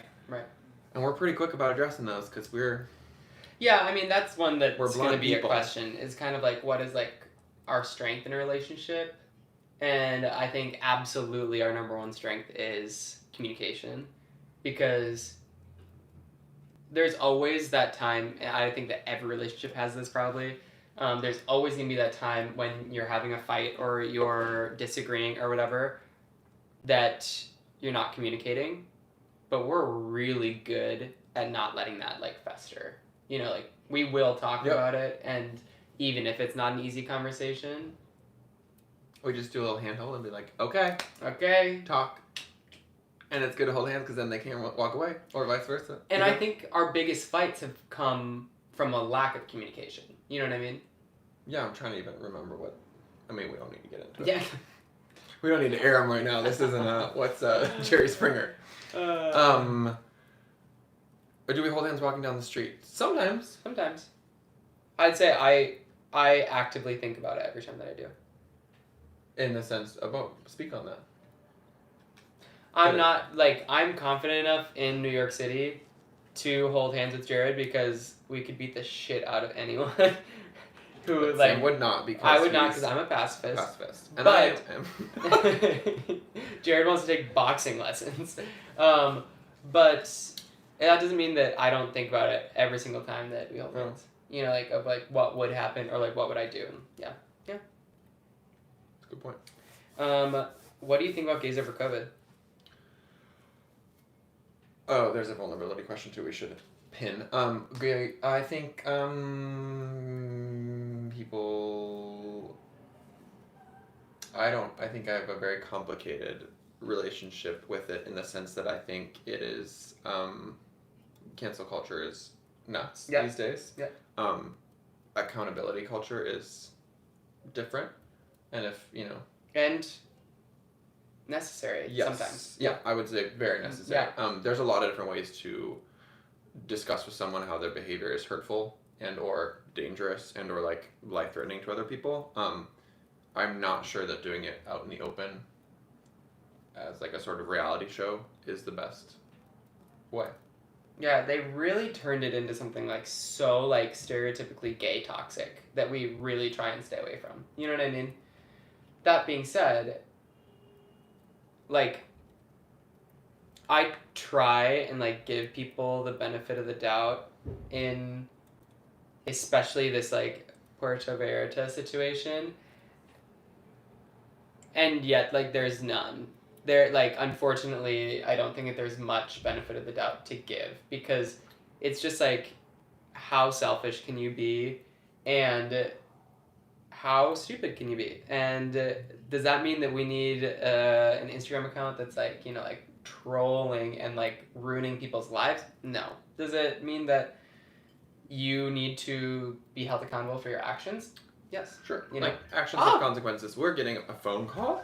And we're pretty quick about addressing those because we're. Yeah, I mean that's one that's going to be people. a question. Is kind of like what is like our strength in a relationship. And I think absolutely our number one strength is communication, because there's always that time, and I think that every relationship has this probably, there's always going to be that time when you're having a fight or you're disagreeing or whatever, that you're not communicating, but we're really good at not letting that like fester. Like we will talk about it, and even if it's not an easy conversation, we just do a little handhold and be like, okay, talk. And it's good to hold hands because then they can't walk away, or vice versa. And I think our biggest fights have come from a lack of communication. You know what I mean? Yeah, I'm trying to even remember what. I mean, we don't need to get into it. Yeah. We don't need to air them right now. This isn't what's Jerry Springer. Or do we hold hands walking down the street? Sometimes. I'd say I actively think about it every time that I do. In the sense about speak on that. I'm confident enough in New York City to hold hands with Jared because we could beat the shit out of anyone who Sam would not because I would not because I'm a pacifist. And but I am. Jared wants to take boxing lessons, but that doesn't mean that I don't think about it every single time that we hold hands. Of what would happen or like what would I do? Yeah. Good point. What do you think about gays over COVID? Oh, there's a vulnerability question too. We should pin. I think people. I think I have a very complicated relationship with it in the sense that I think it is. Cancel culture is nuts these days. Yeah. Accountability culture is different. And if, And necessary sometimes. Yeah, I would say very necessary. Yeah. There's a lot of different ways to discuss with someone how their behavior is hurtful and or dangerous and or like life-threatening to other people. I'm not sure that doing it out in the open as like a sort of reality show is the best way. Yeah, they really turned it into something like so like stereotypically gay toxic that we really try and stay away from. You know what I mean? That being said, like I try and like give people the benefit of the doubt in especially this like Puerto Vallarta situation, and yet like there's none. There like unfortunately I don't think that there's much benefit of the doubt to give because it's just like how selfish can you be and how stupid can you be? And does that mean that we need an Instagram account that's like, you know, like trolling and like ruining people's lives? No. Does it mean that you need to be held accountable for your actions? Yes. Sure. You know? Like actions have consequences. We're getting a phone call.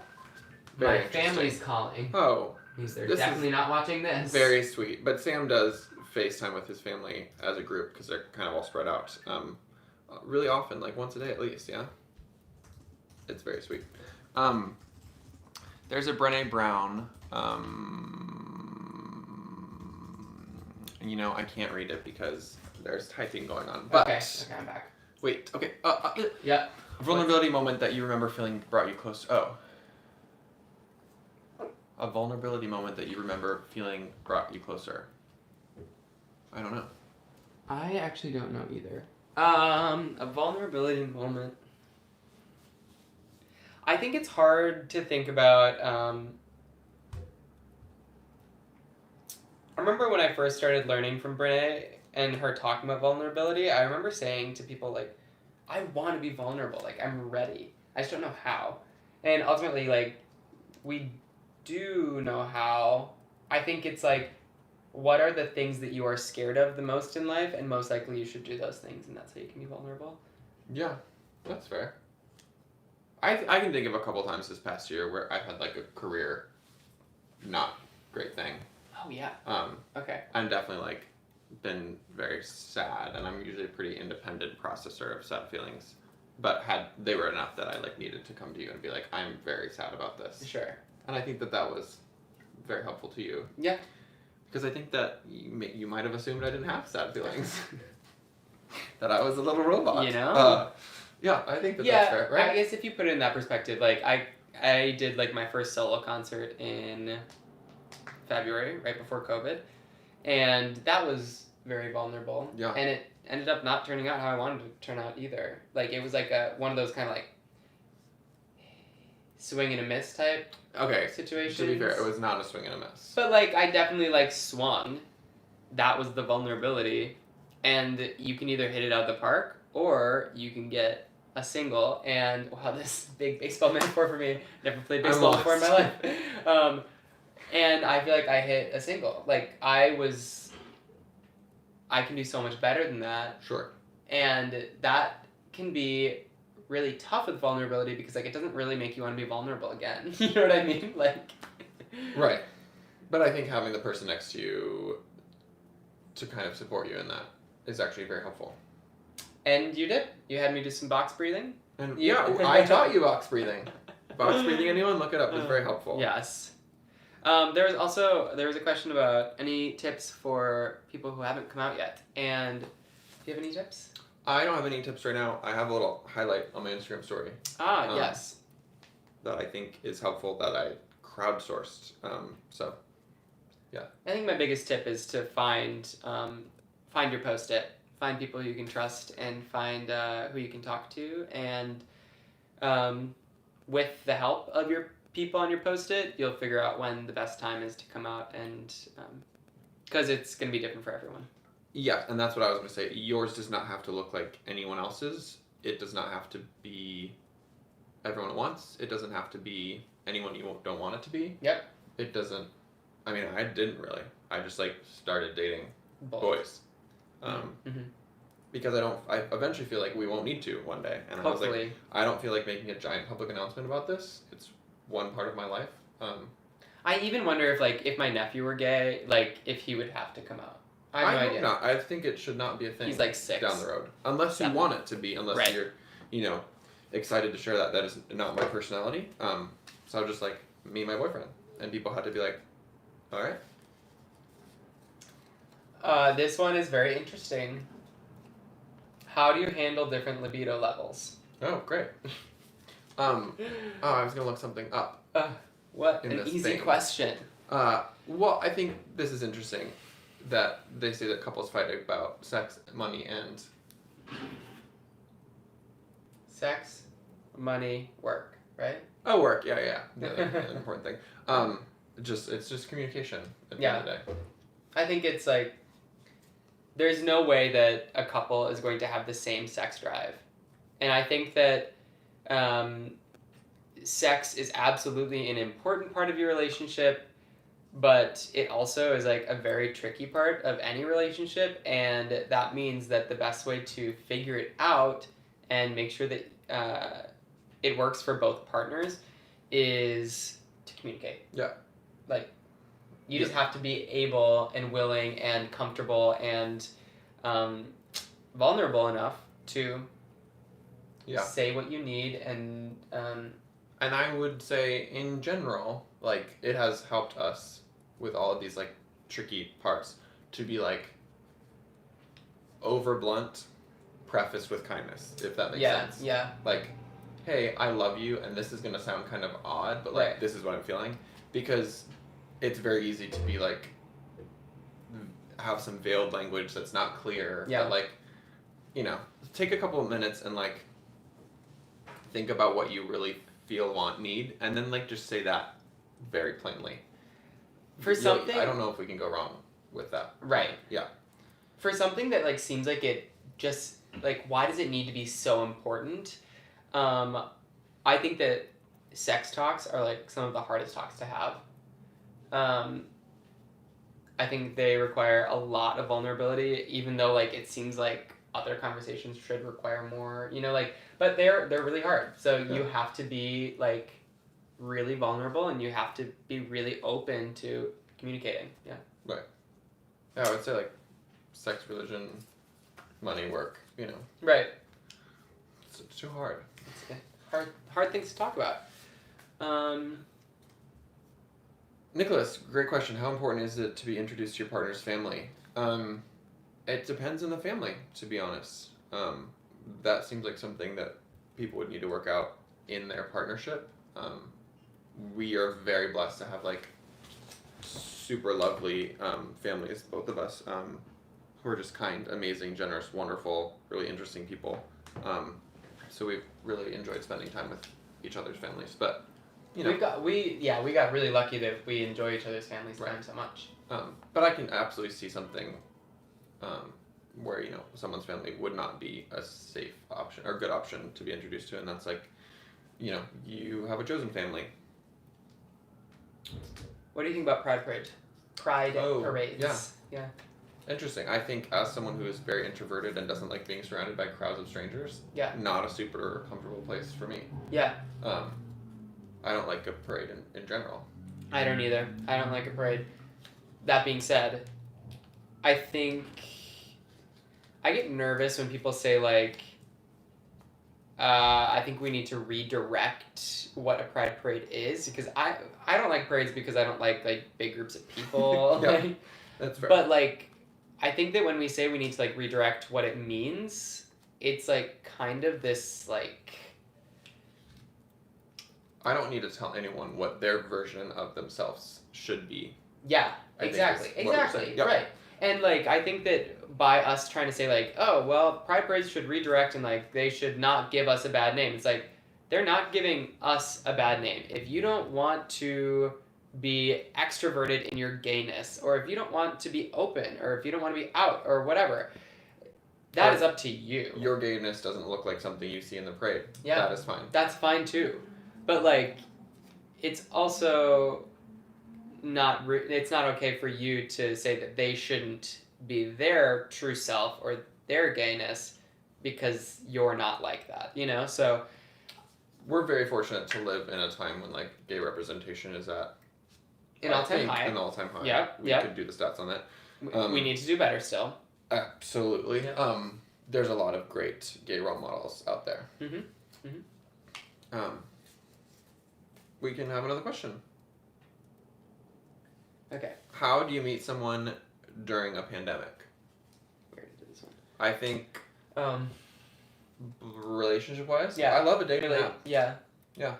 Very My interesting. family's calling. Oh. Because they're This definitely is not watching this. Very sweet. But Sam does FaceTime with his family as a group because they're kind of all spread out. Really often, like once a day at least, yeah? It's very sweet. There's a Brené Brown. You know, I can't read it because there's typing going on. But Okay, I'm back. Wait, okay. Yeah. A vulnerability moment that you remember feeling brought you close. A vulnerability moment that you remember feeling brought you closer. I don't know. I actually don't know either. A vulnerability moment. I think it's hard to think about. I remember when I first started learning from Brene and her talking about vulnerability, I remember saying to people, like, I want to be vulnerable. Like, I'm ready. I just don't know how. And ultimately, like, we do know how. I think it's like, what are the things that you are scared of the most in life? And most likely you should do those things, and that's how you can be vulnerable. Yeah, that's fair. I can think of a couple times this past year where I've had like a career not great thing. Oh, yeah. Okay. I'm definitely like been very sad, and I'm usually a pretty independent processor of sad feelings. But they were enough that I like needed to come to you and be like, I'm very sad about this. Sure. And I think that was very helpful to you. Yeah. Because I think that you might have assumed I didn't have sad feelings. That I was a little robot. You know? Yeah, I think that's fair, right? I guess if you put it in that perspective, like I did like my first solo concert in February, right before COVID, and that was very vulnerable. Yeah. And it ended up not turning out how I wanted it to turn out either. Like it was like one of those kind of like swing and a miss type situations. To be fair, it was not a swing and a miss. But like I definitely like swung. That was the vulnerability, and you can either hit it out of the park or you can get a single. And wow, this big baseball metaphor for me. Never played baseball before in my life. And I feel like I hit a single. Like I can do so much better than that. Sure. And that can be really tough with vulnerability because like it doesn't really make you want to be vulnerable again. You know what I mean? Like. Right. But I think having the person next to you to kind of support you in that is actually very helpful. And you did. You had me do some box breathing. And I taught you box breathing. Box breathing, anyone? Look it up. It's very helpful. Yes. There was a question about any tips for people who haven't come out yet. And do you have any tips? I don't have any tips right now. I have a little highlight on my Instagram story. Yes. That I think is helpful that I crowdsourced. Yeah. I think my biggest tip is to find your post-it. Find people who you can trust and find who you can talk to. And with the help of your people on your post-it, you'll figure out when the best time is to come out, and because it's going to be different for everyone. Yeah, and that's what I was going to say. Yours does not have to look like anyone else's. It does not have to be everyone at once. It doesn't have to be anyone you don't want it to be. Yep. It doesn't. I mean, I didn't really. I just like started dating boys. Because I eventually feel like we won't need to one day. And Hopefully. I was like, I don't feel like making a giant public announcement about this. It's one part of my life. I even wonder if my nephew were gay, like if he would have to come out. I have no idea. Not. I think it should not be a thing. He's like 6 down the road, unless you want it to be. Unless you're, excited to share that. That is not my personality. So I was just like me and my boyfriend, and people had to be like, all right. This one is very interesting. How do you handle different libido levels? Oh, great. I was gonna look something up. What In an this easy thing. question. Well, I think this is interesting that they say that couples fight about sex, money, and Sex, money, work, right? oh, work. Yeah. The other important thing. It's just communication at the end of the day. I think it's like there's no way that a couple is going to have the same sex drive, and I think that sex is absolutely an important part of your relationship, but it also is like a very tricky part of any relationship, and that means that the best way to figure it out and make sure that it works for both partners is to communicate. Yeah. Like, you just have to be able and willing and comfortable and vulnerable enough to say what you need and I would say in general, like, it has helped us with all of these like tricky parts to be like over blunt, prefaced with kindness, if that makes sense. Yeah. Like, hey, I love you, and this is gonna sound kind of odd, but like this is what I'm feeling, because it's very easy to be like have some veiled language that's not clear. Yeah. But like, take a couple of minutes and like think about what you really feel, want, need, and then like just say that very plainly. Something, I don't know if we can go wrong with that. Right. Yeah. For something that like seems like it just like, why does it need to be so important? I think that sex talks are like some of the hardest talks to have. I think they require a lot of vulnerability, even though like it seems like other conversations should require more, but they're really hard. So you have to be like really vulnerable, and you have to be really open to communicating. Yeah. Right. Yeah, I would say like sex, religion, money, work. Right. It's too hard. It's hard things to talk about. Nicholas, great question. How important is it to be introduced to your partner's family? It depends on the family, to be honest. That seems like something that people would need to work out in their partnership. We are very blessed to have like super lovely families, both of us, who are just kind, amazing, generous, wonderful, really interesting people. So we've really enjoyed spending time with each other's families. But we got really lucky that we enjoy each other's families' time so much. But I can absolutely see something where someone's family would not be a safe option or good option to be introduced to, and that's like, you have a chosen family. What do you think about Pride parades? Yeah. Interesting. I think as someone who is very introverted and doesn't like being surrounded by crowds of strangers, not a super comfortable place for me. Yeah. I don't like a parade in general. I don't either. I don't like a parade. That being said, I think I get nervous when people say like, I think we need to redirect what a pride parade is, because I don't like parades because I don't like big groups of people. Yeah, that's fair. But like, I think that when we say we need to like redirect what it means, it's like kind of this like, I don't need to tell anyone what their version of themselves should be. Yeah, exactly, right. And like, I think that by us trying to say like, oh well, pride parades should redirect and like they should not give us a bad name, it's like they're not giving us a bad name. If you don't want to be extroverted in your gayness, or if you don't want to be open, or if you don't want to be out, or whatever, that is up to you. Your gayness doesn't look like something you see in the parade. Yeah, that is fine. That's fine too, but like, it's also not it's not okay for you to say that they shouldn't be their true self or their gayness because you're not like that, so we're very fortunate to live in a time when like gay representation is at an all-time high. Yeah, we could do the stats on that. We need to do better still. Absolutely. Yeah. There's a lot of great gay role models out there. We can have another question. Okay. How do you meet someone during a pandemic. Where did this one? I think Um, relationship-wise, Yeah. I love a dating really, app. yeah. Yeah.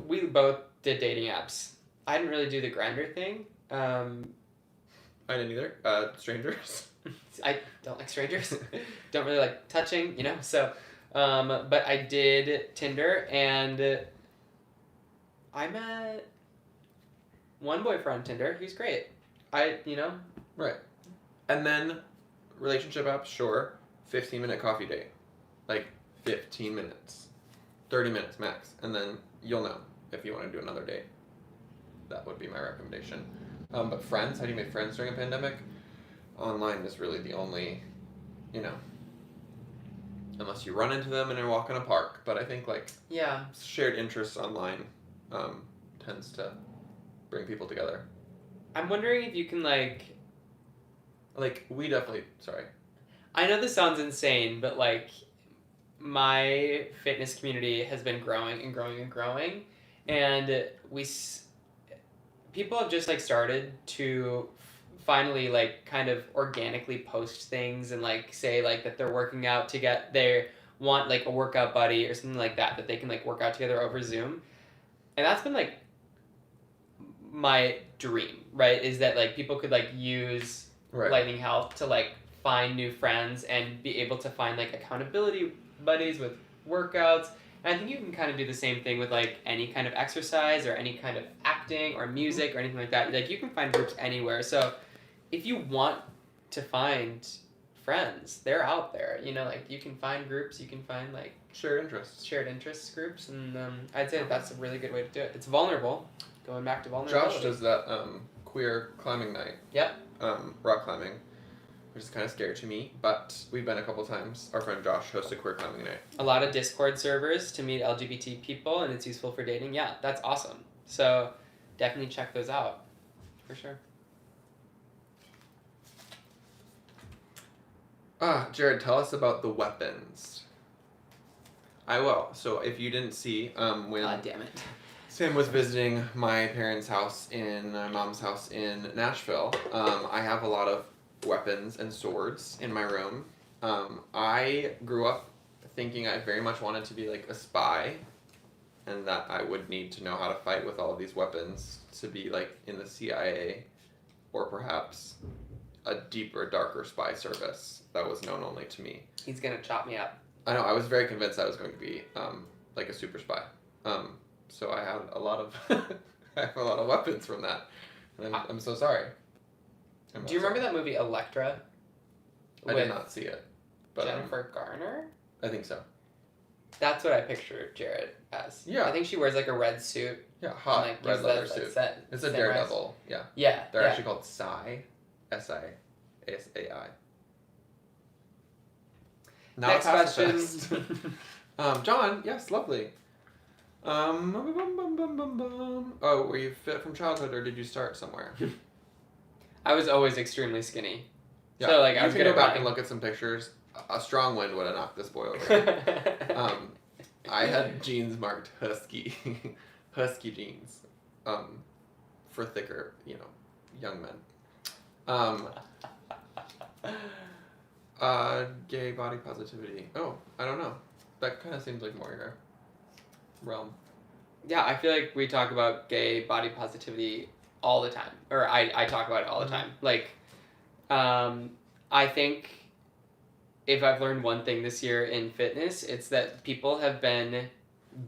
We both did dating apps. I didn't really do the Grindr thing. I didn't either. Strangers. I don't like strangers. Don't really like touching, so but I did Tinder, and I met one boyfriend on Tinder. He was great. Right. And then relationship apps, sure. 15-minute coffee date. Like 15 minutes. 30 minutes max. And then you'll know if you want to do another date. That would be my recommendation. But friends, how do you make friends during a pandemic? Online is really the only, unless you run into them and you walk in a park. But I think Yeah. shared interests online tends to bring people together. I'm wondering if you can We definitely, sorry. I know this sounds insane, but my fitness community has been growing and growing and growing, and people have just started to finally kind of organically post things and say that they're working out they want a workout buddy or something like that they can work out together over Zoom, and that's been my dream, right? Is that people could use Right. Lightning Health to find new friends and be able to find accountability buddies with workouts. And I think you can kind of do the same thing with any kind of exercise or any kind of acting or music or anything like that. You can find groups anywhere. So if you want to find friends, they're out there. You can find groups, you can find Shared interests. shared interests groups, and I'd say that's a really good way to do it. It's vulnerable. Going back to vulnerability. Josh does that queer climbing night. Yep. Rock climbing, which is kind of scary to me, but we've been a couple times. Our friend Josh hosts a queer climbing night. A lot of Discord servers to meet LGBT people, and it's useful for dating. Yeah, that's awesome. So definitely check those out, for sure. Jared, tell us about the weapons. I will. So if you didn't see, when God damn it. Sam was visiting my parents' house my mom's house in Nashville, I have a lot of weapons and swords in my room. I grew up thinking I very much wanted to be a spy, and that I would need to know how to fight with all of these weapons to be in the CIA, or perhaps a deeper, darker spy service that was known only to me. He's gonna chop me up. I know, I was very convinced I was going to be a super spy. So I had a lot of I have a lot of weapons from that. And I'm so sorry. Do you remember that movie Elektra? I did not see it. But Jennifer Garner? I think so. That's what I pictured Jared as. Yeah. I think she wears a red suit. Yeah, hot and, red gives leather that, suit. That It's a samurai- daredevil. Yeah. Yeah. They're actually called Sai. S-I-S-A-I. Not Next a question. pacifist. John, yes, lovely. Oh, were you fit from childhood, or did you start somewhere? I was always extremely skinny. Yeah, So I you was can good go at back running. and look at some pictures. A strong wind would have knocked this boy over. I had jeans marked husky, husky jeans, for thicker, young men. Gay body positivity. Oh, I don't know. That kind of seems like more your realm. Yeah, I feel like we talk about gay body positivity all the time. Or I talk about it all the time. I think if I've learned one thing this year in fitness, it's that people have been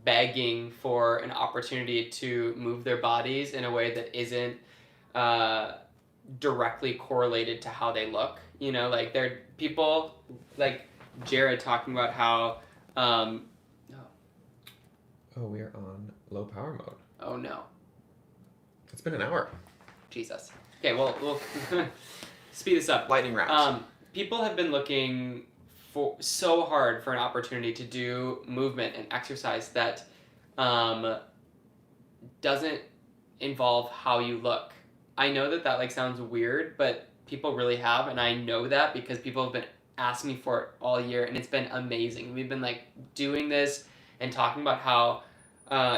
begging for an opportunity to move their bodies in a way that isn't directly correlated to how they look. They're people like Jared talking about how Oh, we are on low power mode. oh no. It's been an hour. Jesus. Okay, well, we'll speed this up. Lightning round. People have been looking for so hard for an opportunity to do movement and exercise that doesn't involve how you look. I know that sounds weird, but people really have, and I know that because people have been asking me for it all year, and it's been amazing. We've been doing this and talking about how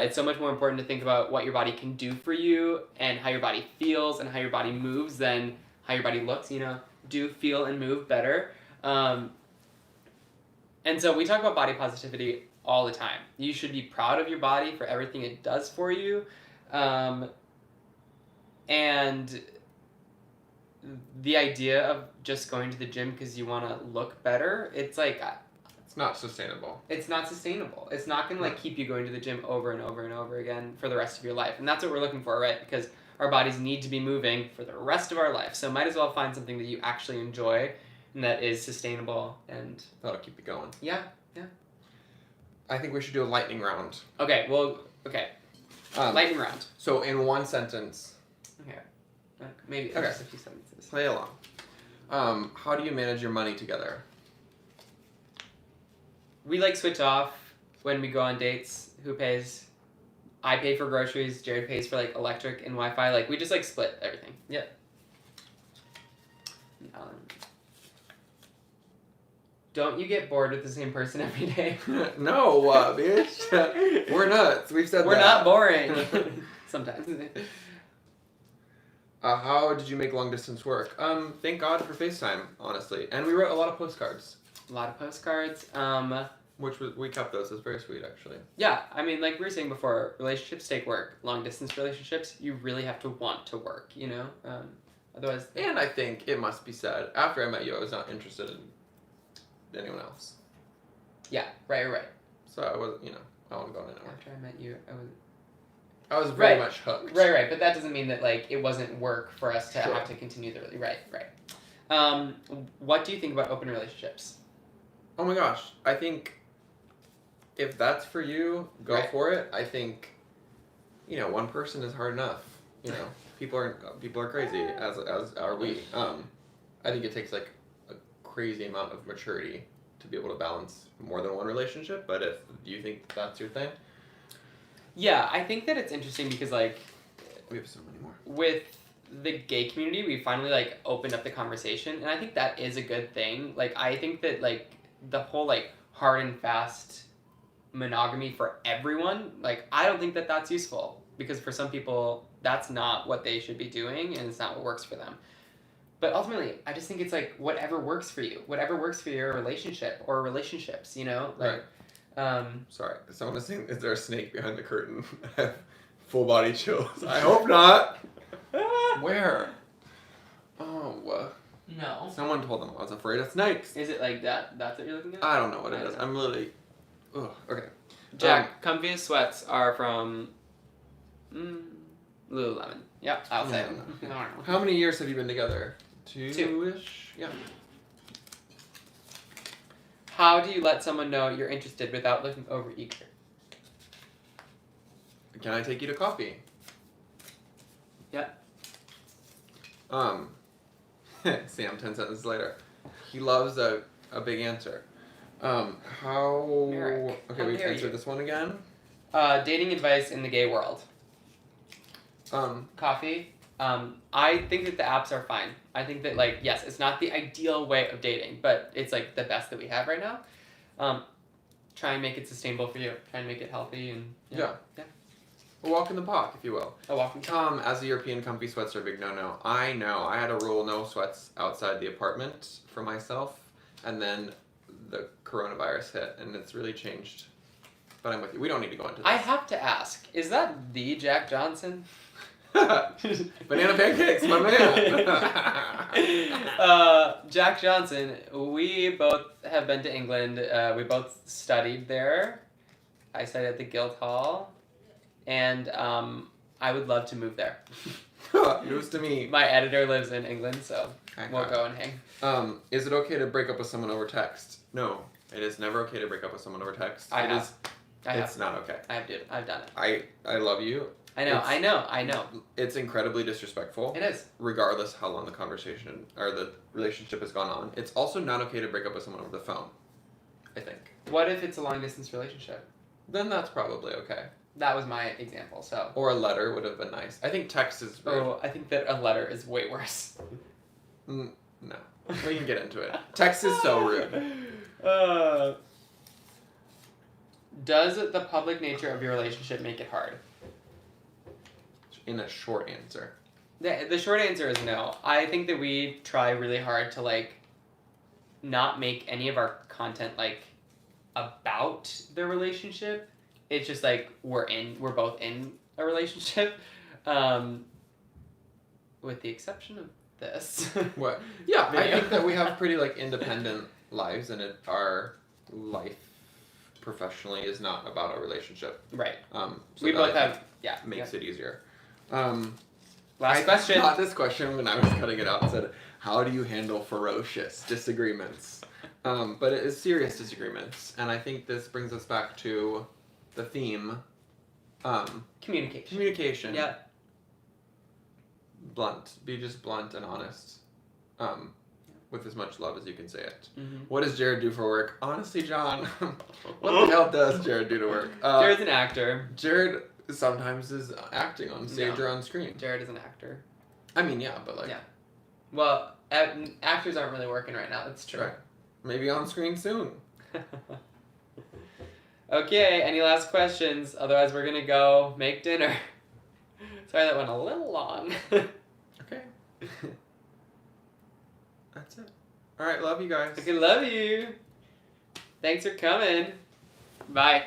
it's so much more important to think about what your body can do for you and how your body feels and how your body moves than how your body looks, do feel and move better. And so we talk about body positivity all the time. You should be proud of your body for everything it does for you. And the idea of just going to the gym because you want to look better, it's like... It's not sustainable. It's not sustainable. It's not going to keep you going to the gym over and over and over again for the rest of your life. And that's what we're looking for, right? Because our bodies need to be moving for the rest of our life. So might as well find something that you actually enjoy and that is sustainable and... That'll keep you going. Yeah. I think we should do a lightning round. Okay. Lightning round. So in one sentence... Okay. Maybe okay. Just a few sentences. Play along. How do you manage your money together? We switch off when we go on dates. Who pays? I pay for groceries. Jared pays for electric and Wi-Fi. We just split everything. Yeah. Don't you get bored with the same person every day? No, bitch. We're nuts. We've said We're that. not boring. Sometimes. How did you make long distance work? Thank God for FaceTime, honestly. And we wrote a lot of postcards. A lot of postcards. We kept those. It's very sweet, actually. Yeah, I mean, like we were saying before, relationships take work. Long distance relationships, you really have to want to work, Otherwise... And I think it must be said, after I met you, I was not interested in anyone else. Yeah, right. So I was, I wasn't going anywhere. After I met you, I was very much hooked. Right, but that doesn't mean that, it wasn't work for us to have to continue the... Right. What do you think about open relationships? Oh my gosh, I think if that's for you, go for it. I think, one person is hard enough. People are crazy, as are we. I think it takes a crazy amount of maturity to be able to balance more than one relationship. But if you think that's your thing, yeah, I think that it's interesting because we have so many more. With the gay community, we finally opened up the conversation, and I think that is a good thing. I think that the whole hard and fast monogamy for everyone, I don't think that that's useful, because for some people that's not what they should be doing and it's not what works for them. But ultimately, I just think it's whatever works for you, whatever works for your relationship or relationships, Right. Sorry, someone is saying, is there a snake behind the curtain? I have full body chills. I hope not. Where? Oh, no. Someone told them I was afraid of snakes. Is it that? That's what you're looking at? I don't know what it is. I'm literally... Ugh, okay. Jack, comfiest sweats are from Lululemon. Yep, I'll say it. How many years have you been together? 2-ish? 2. Yeah. How do you let someone know you're interested without looking overeager? Can I take you to coffee? Yeah. Sam, 10 sentences later. He loves a big answer. How... Merrick, okay, we've answered this one again. Dating advice in the gay world. Coffee. I think that the apps are fine. I think that yes, it's not the ideal way of dating, but it's the best that we have right now. Try and make it sustainable for you. Try and make it healthy and Yeah. A walk in the park, if you will. A walk in the park. As a European, comfy sweats are a big no-no. I know. I had a rule, no sweats outside the apartment for myself, and then the coronavirus hit, and it's really changed. But I'm with you. We don't need to go into this. I have to ask, is that the Jack Johnson? Banana pancakes, my man. Jack Johnson, we both have been to England. We both studied there. I studied at the Guildhall. And I would love to move there. News to me. My editor lives in England, so we'll go and hang. Is it okay to break up with someone over text? No, it is never okay to break up with someone over text. It's not okay. I've done it. I love you. I know. It's incredibly disrespectful. It is. Regardless how long the conversation or the relationship has gone on. It's also not okay to break up with someone over the phone, I think. What if it's a long distance relationship? Then that's probably okay. That was my example, so. Or a letter would have been nice. I think text is rude. Oh, I think that a letter is way worse. No. We can get into it. Text is so rude. Does the public nature of your relationship make it hard? In a short answer, The short answer is no. I think that we try really hard to like not make any of our content like about the relationship. It's just like we're both in a relationship, with the exception of this. What? Yeah, I Video. think that we have pretty like independent lives, and our life professionally is not about a relationship. Right. So We that, both I have think, yeah. makes it easier. Last I question. got this question when I was cutting it out and said, "How do you handle ferocious disagreements?" But it is serious disagreements, and I think this brings us back to the theme. Communication. Communication. Yeah. Blunt. Be just blunt and honest. With as much love as you can say it. Mm-hmm. What does Jared do for work? Honestly, John, what the hell does Jared do to work? Jared's an actor. Jared sometimes is acting on stage No. or on screen. Jared is an actor. I mean, yeah, but like... Yeah. Well, actors aren't really working right now. That's true. Right. Maybe on screen soon. Okay, any last questions? Otherwise, we're going to go make dinner. Sorry, that went a little long. Okay. That's it. Alright, love you guys. Okay, love you. Thanks for coming. Bye.